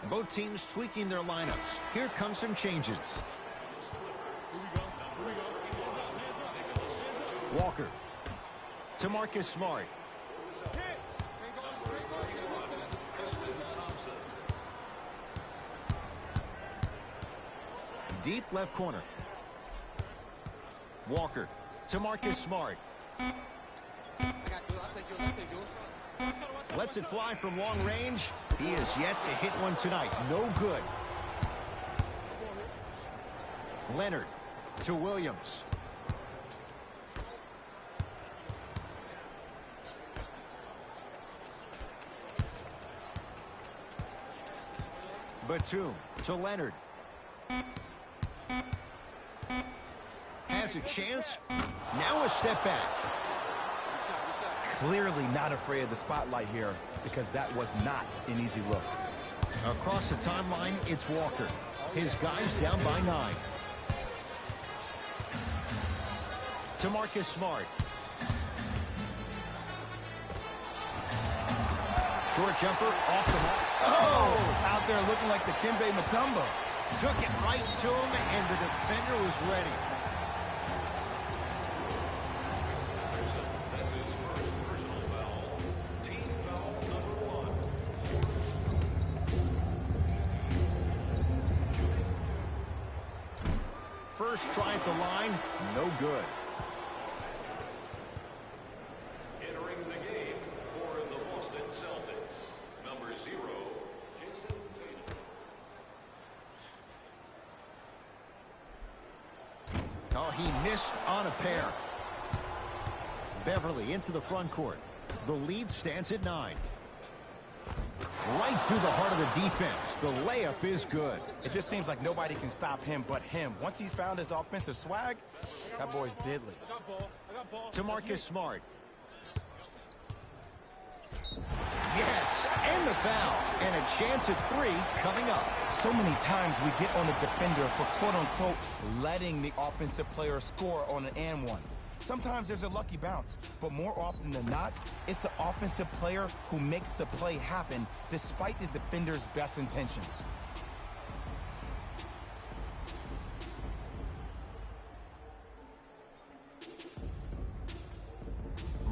Speaker 1: Both teams tweaking their lineups. Here come some changes. Walker. To Marcus Smart. Deep left corner. Walker. To Marcus Smart. Lets it fly from long range. He has yet to hit one tonight. No good. Leonard to Williams. Batum to Leonard. Has a chance. Now a step back.
Speaker 2: Clearly not afraid of the spotlight here, because that was not an easy look.
Speaker 1: Across the timeline, it's Walker. His guys down by 9. To Marcus Smart. Short jumper off the mark.
Speaker 2: Oh! Out there looking like the Kimbe Mutombo.
Speaker 1: Took it right to him, and the defender was ready.
Speaker 3: That's his first personal foul. Team foul number 1.
Speaker 1: First try at the line, no good.
Speaker 3: Entering the game for the Boston Celtics, number 0, Jason Tatum.
Speaker 1: Oh, he missed on a pair. Beverly into the front court. The lead stands at 9. Right through the heart of the defense. The layup is good.
Speaker 2: It just seems like nobody can stop him but him. Once he's found his offensive swag, that boy's deadly.
Speaker 1: To Marcus Smart. Yes, and the foul. And a chance at 3 coming up.
Speaker 2: So many times we get on the defender for quote-unquote letting the offensive player score on an and one. Sometimes there's a lucky bounce, but more often than not, it's the offensive player who makes the play happen despite the defender's best intentions.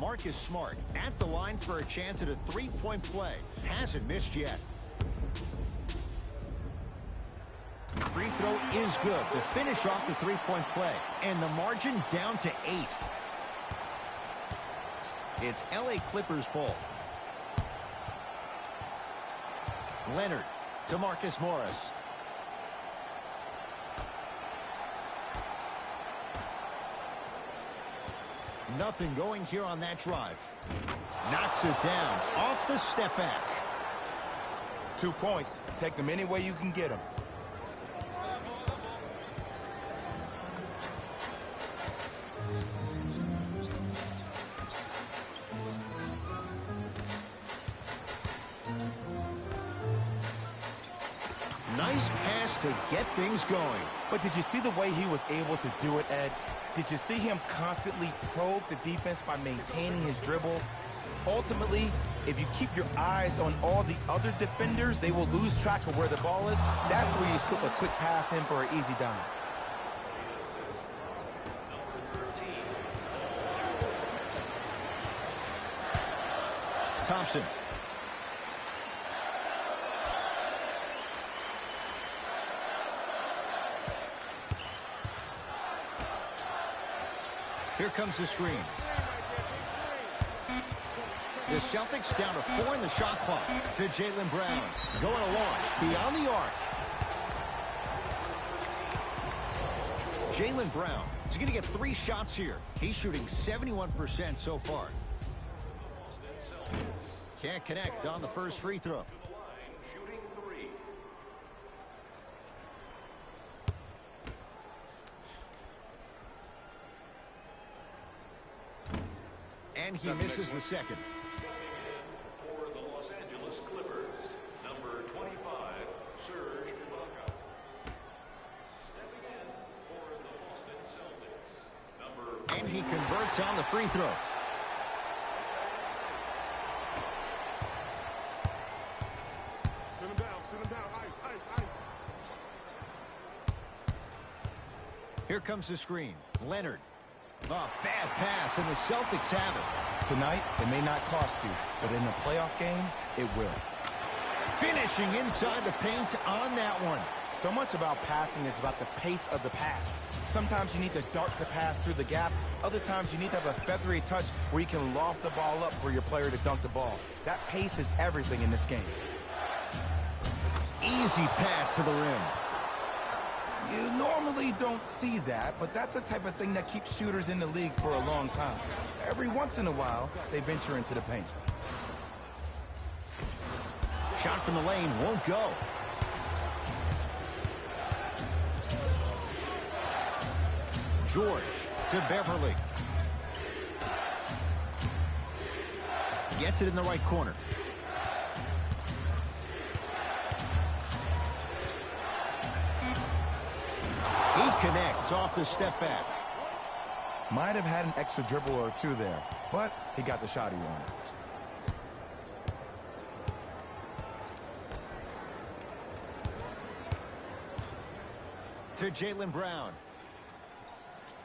Speaker 1: Marcus Smart at the line for a chance at a three-point play. Hasn't missed yet. Free throw is good to finish off the three-point play. And the margin down to 8. It's LA Clippers ball. Leonard to Marcus Morris. Nothing going here on that drive. Knocks it down off the step back.
Speaker 2: 2 points. Take them any way you can get them.
Speaker 1: Nice pass to get things going.
Speaker 2: But did you see the way he was able to do it, Ed? Did you see him constantly probe the defense by maintaining his dribble? Ultimately, if you keep your eyes on all the other defenders, they will lose track of where the ball is. That's where you slip a quick pass in for an easy dime.
Speaker 1: Thompson. Here comes the screen. The Celtics down to 4 in the shot clock. To Jaylen Brown. Going to launch beyond the arc. Jaylen Brown is going to get 3 shots here. He's shooting 71% so far. Can't connect on the first free throw.
Speaker 3: Shooting 3.
Speaker 1: And he misses the second.
Speaker 3: For the Los Angeles Clippers, number 25, Serge Ibaka. Stepping in for the Boston Celtics, number 4.
Speaker 1: And he converts on the free throw.
Speaker 5: Sit him down, sit him down. Ice, ice, ice.
Speaker 1: Here comes the screen. Leonard. A bad pass, and the Celtics have it.
Speaker 2: Tonight, it may not cost you, but in a playoff game, it will.
Speaker 1: Finishing inside the paint on that one.
Speaker 2: So much about passing is about the pace of the pass. Sometimes you need to dart the pass through the gap. Other times you need to have a feathery touch where you can loft the ball up for your player to dunk the ball. That pace is everything in this game.
Speaker 1: Easy pad to the rim.
Speaker 2: You normally don't see that, but that's the type of thing that keeps shooters in the league for a long time. Every once in a while, they venture into the paint.
Speaker 1: Shot from the lane won't go. George to Beverly. Gets it in the right corner. He connects off the step back.
Speaker 2: Might have had an extra dribble or 2 there, but he got the shot he wanted.
Speaker 1: To Jaylen Brown.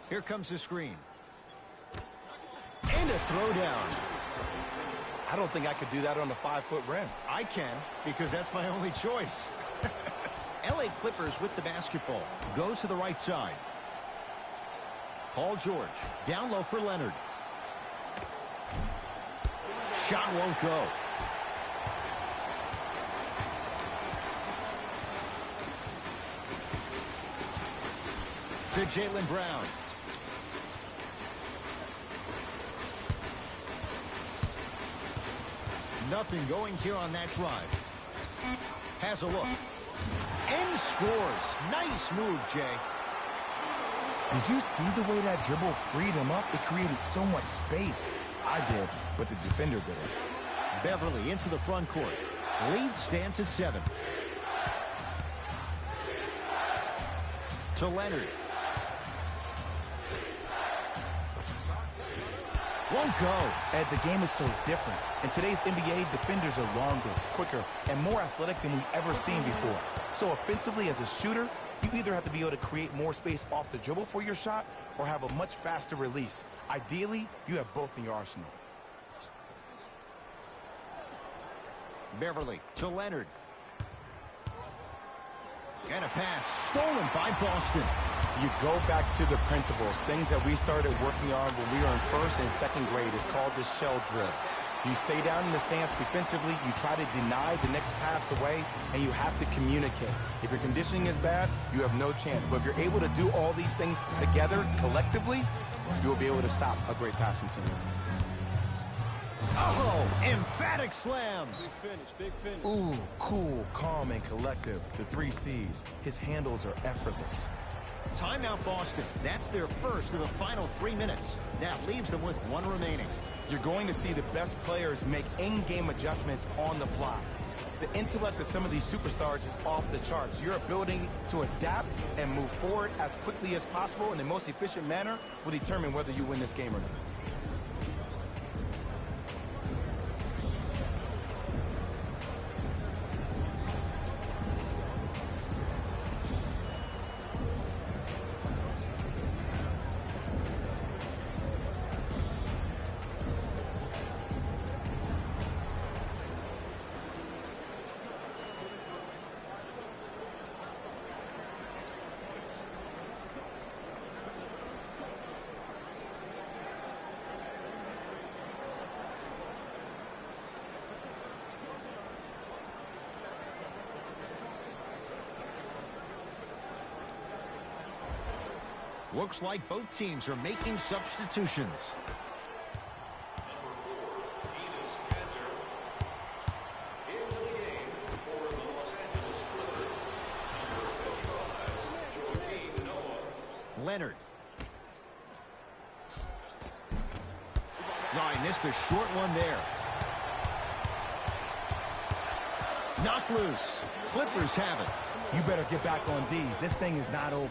Speaker 1: Here comes the screen. And a throwdown.
Speaker 2: I don't think I could do that on a 5-foot rim.
Speaker 1: I can, because that's my only choice. LA Clippers with the basketball. Goes to the right side. Paul George. Down low for Leonard. Shot won't go. To Jaylen Brown. Nothing going here on that drive. Has a look. And scores. Nice move, Jay.
Speaker 2: Did you see the way that dribble freed him up? It created so much space. I did, but the defender did it.
Speaker 1: Beverly into the front court. Lead stands at 7. To Leonard. Won't go.
Speaker 2: Ed, the game is so different. In today's NBA, defenders are longer, quicker, and more athletic than we've ever seen before. So offensively, as a shooter, you either have to be able to create more space off the dribble for your shot or have a much faster release. Ideally, you have both in your arsenal.
Speaker 1: Beverly to Leonard. And a pass stolen by Boston.
Speaker 2: You go back to the principles, things that we started working on when we were in first and second grade. Is called the shell drill. You stay down in the stance defensively, you try to deny the next pass away, and you have to communicate. If your conditioning is bad, you have no chance. But if you're able to do all these things together, collectively, you'll be able to stop a great passing team.
Speaker 1: Oh, emphatic slam.
Speaker 5: Big finish, big finish.
Speaker 2: Ooh, cool, calm, and collective. The 3 C's. His handles are effortless.
Speaker 1: Timeout Boston. That's their first of the final 3 minutes. That leaves them with 1 remaining.
Speaker 2: You're going to see the best players make in-game adjustments on the fly. The intellect of some of these superstars is off the charts. Your ability to adapt and move forward as quickly as possible in the most efficient manner will determine whether you win this game or not.
Speaker 1: Looks like both teams are making substitutions. Leonard. No, I missed a short one there. Knocked loose. Clippers have it.
Speaker 2: You better get back on D. This thing is not over.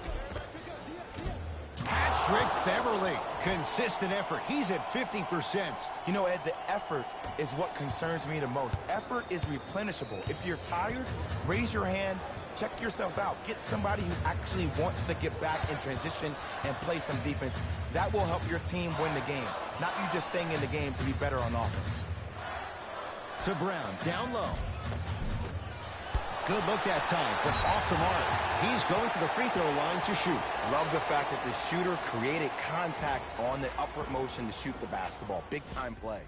Speaker 1: Patrick Beverly. Consistent effort. He's at 50%.
Speaker 2: You know, Ed, the effort is what concerns me the most. Effort is replenishable. If you're tired, raise your hand, check yourself out. Get somebody who actually wants to get back in transition and play some defense. That will help your team win the game, not you just staying in the game to be better on offense.
Speaker 1: To Brown, down low. Good look that time, but off the mark. He's going to the free throw line to shoot.
Speaker 2: Love the fact that the shooter created contact on the upward motion to shoot the basketball. Big time play.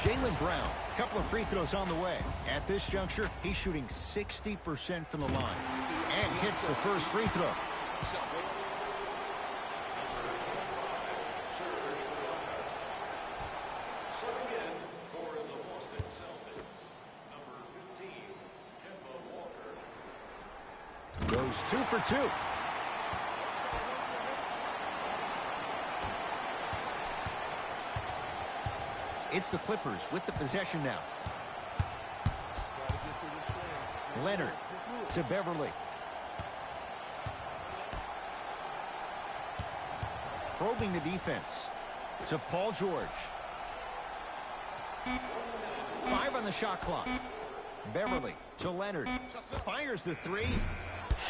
Speaker 1: Jaylen Brown, a couple of free throws on the way. At this juncture, he's shooting 60% from the line and hits the first free throw.
Speaker 3: Serving in for the Boston Celtics, number 15, Kemba Walker.
Speaker 1: Goes 2 for 2. It's the Clippers with the possession now. Leonard to Beverly. Probing the defense to Paul George. 5 on the shot clock. Beverly to Leonard. Fires the 3.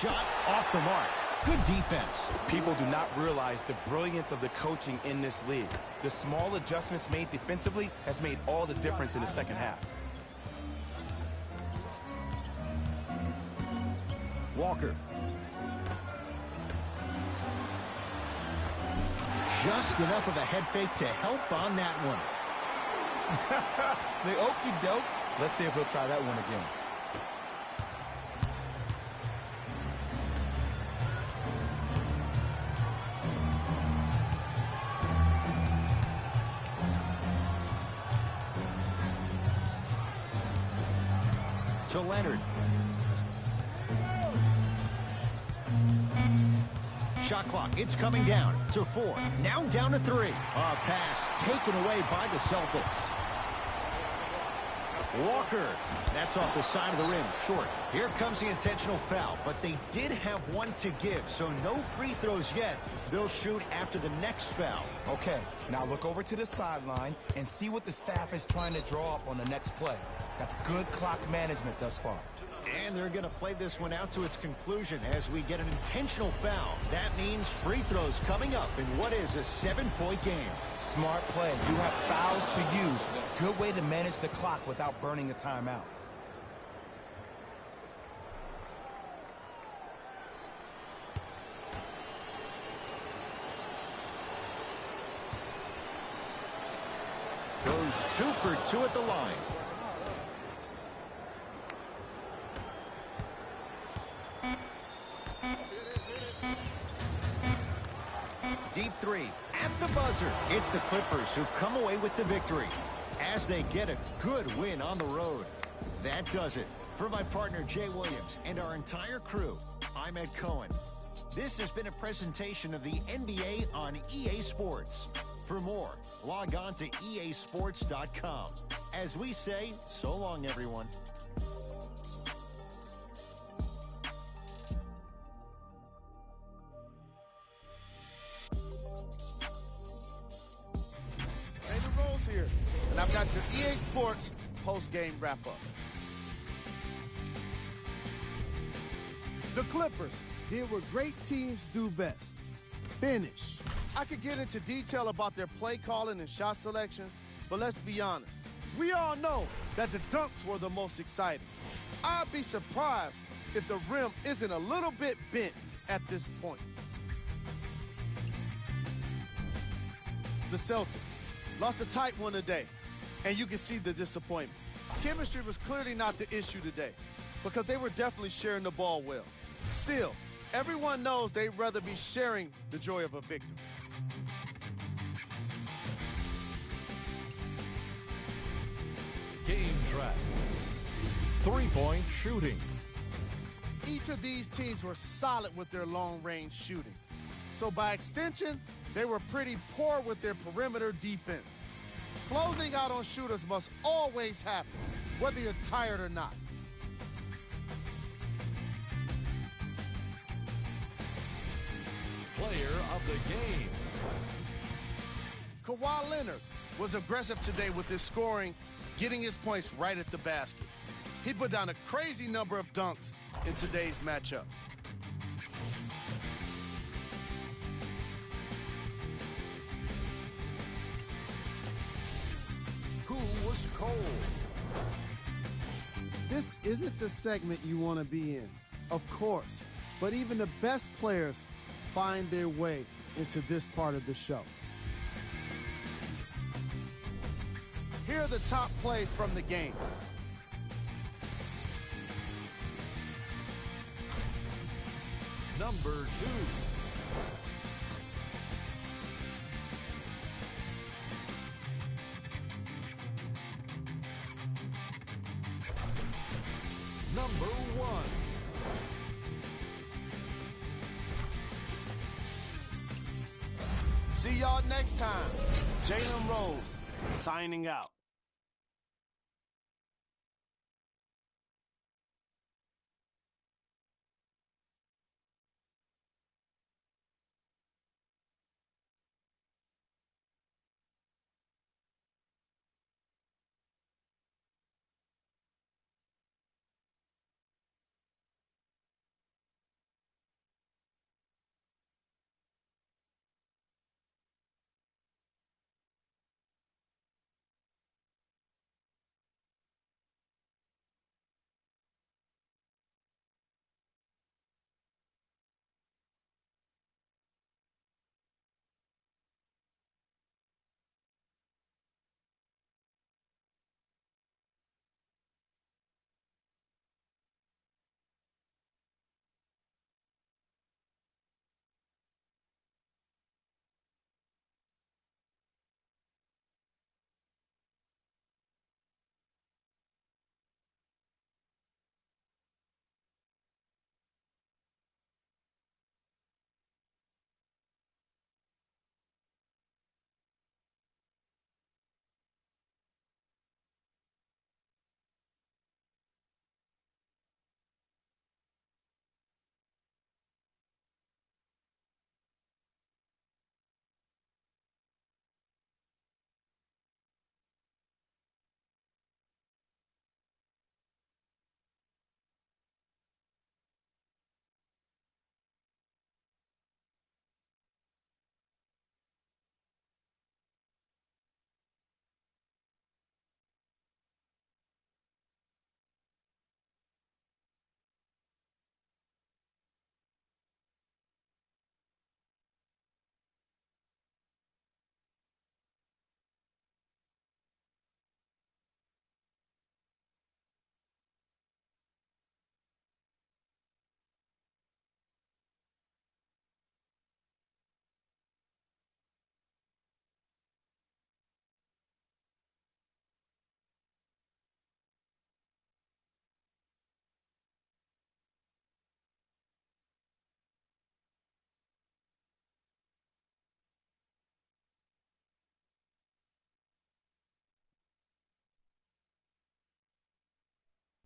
Speaker 1: Shot off the mark. Good defense.
Speaker 2: People do not realize the brilliance of the coaching in this league. The small adjustments made defensively has made all the difference in the second half.
Speaker 1: Walker. Just enough of a head fake to help on that one.
Speaker 2: The okie doke. Let's see if he'll try that one again.
Speaker 1: To Leonard. Shot clock, it's coming down to 4. Now down to 3. A pass taken away by the Celtics. Walker, that's off the side of the rim, short. Here comes the intentional foul, but they did have one to give, so no free throws yet. They'll shoot after the next foul.
Speaker 2: Okay, now look over to the sideline and see what the staff is trying to draw up on the next play. That's good clock management thus far.
Speaker 1: And they're going to play this one out to its conclusion as we get an intentional foul. That means free throws coming up in what is a 7-point game.
Speaker 2: Smart play. You have fouls to use. Good way to manage the clock without burning a timeout.
Speaker 1: Goes 2 for 2 at the line. Deep three at the buzzer. It's the Clippers who come away with the victory as they get a good win on the road. That does it. For my partner Jay Williams and our entire crew, I'm Ed Cohen. This has been a presentation of the NBA on EA Sports. For more, log on to easports.com. As we say, so long, everyone.
Speaker 6: David Rose here, and I've got your EA Sports post-game wrap-up. The Clippers did what great teams do best: finish. I could get into detail about their play calling and shot selection, but let's be honest. We all know that the dunks were the most exciting. I'd be surprised if the rim isn't a little bit bent at this point. The Celtics lost a tight one today, and you can see the disappointment. Chemistry was clearly not the issue today because they were definitely sharing the ball well. Still, everyone knows they'd rather be sharing the joy of a victory.
Speaker 7: Game track. Three-point shooting.
Speaker 6: Each of these teams were solid with their long-range shooting. So by extension, they were pretty poor with their perimeter defense. Closing out on shooters must always happen, whether you're tired or not.
Speaker 7: Player of the game.
Speaker 6: Kawhi Leonard was aggressive today with his scoring, getting his points right at the basket. He put down a crazy number of dunks in today's matchup.
Speaker 7: Who was cold?
Speaker 6: This isn't the segment you want to be in, of course, but even the best players find their way into this part of the show. Here are the top plays from the game.
Speaker 7: Number 2. Number 1.
Speaker 6: See y'all next time. Jalen Rose signing out.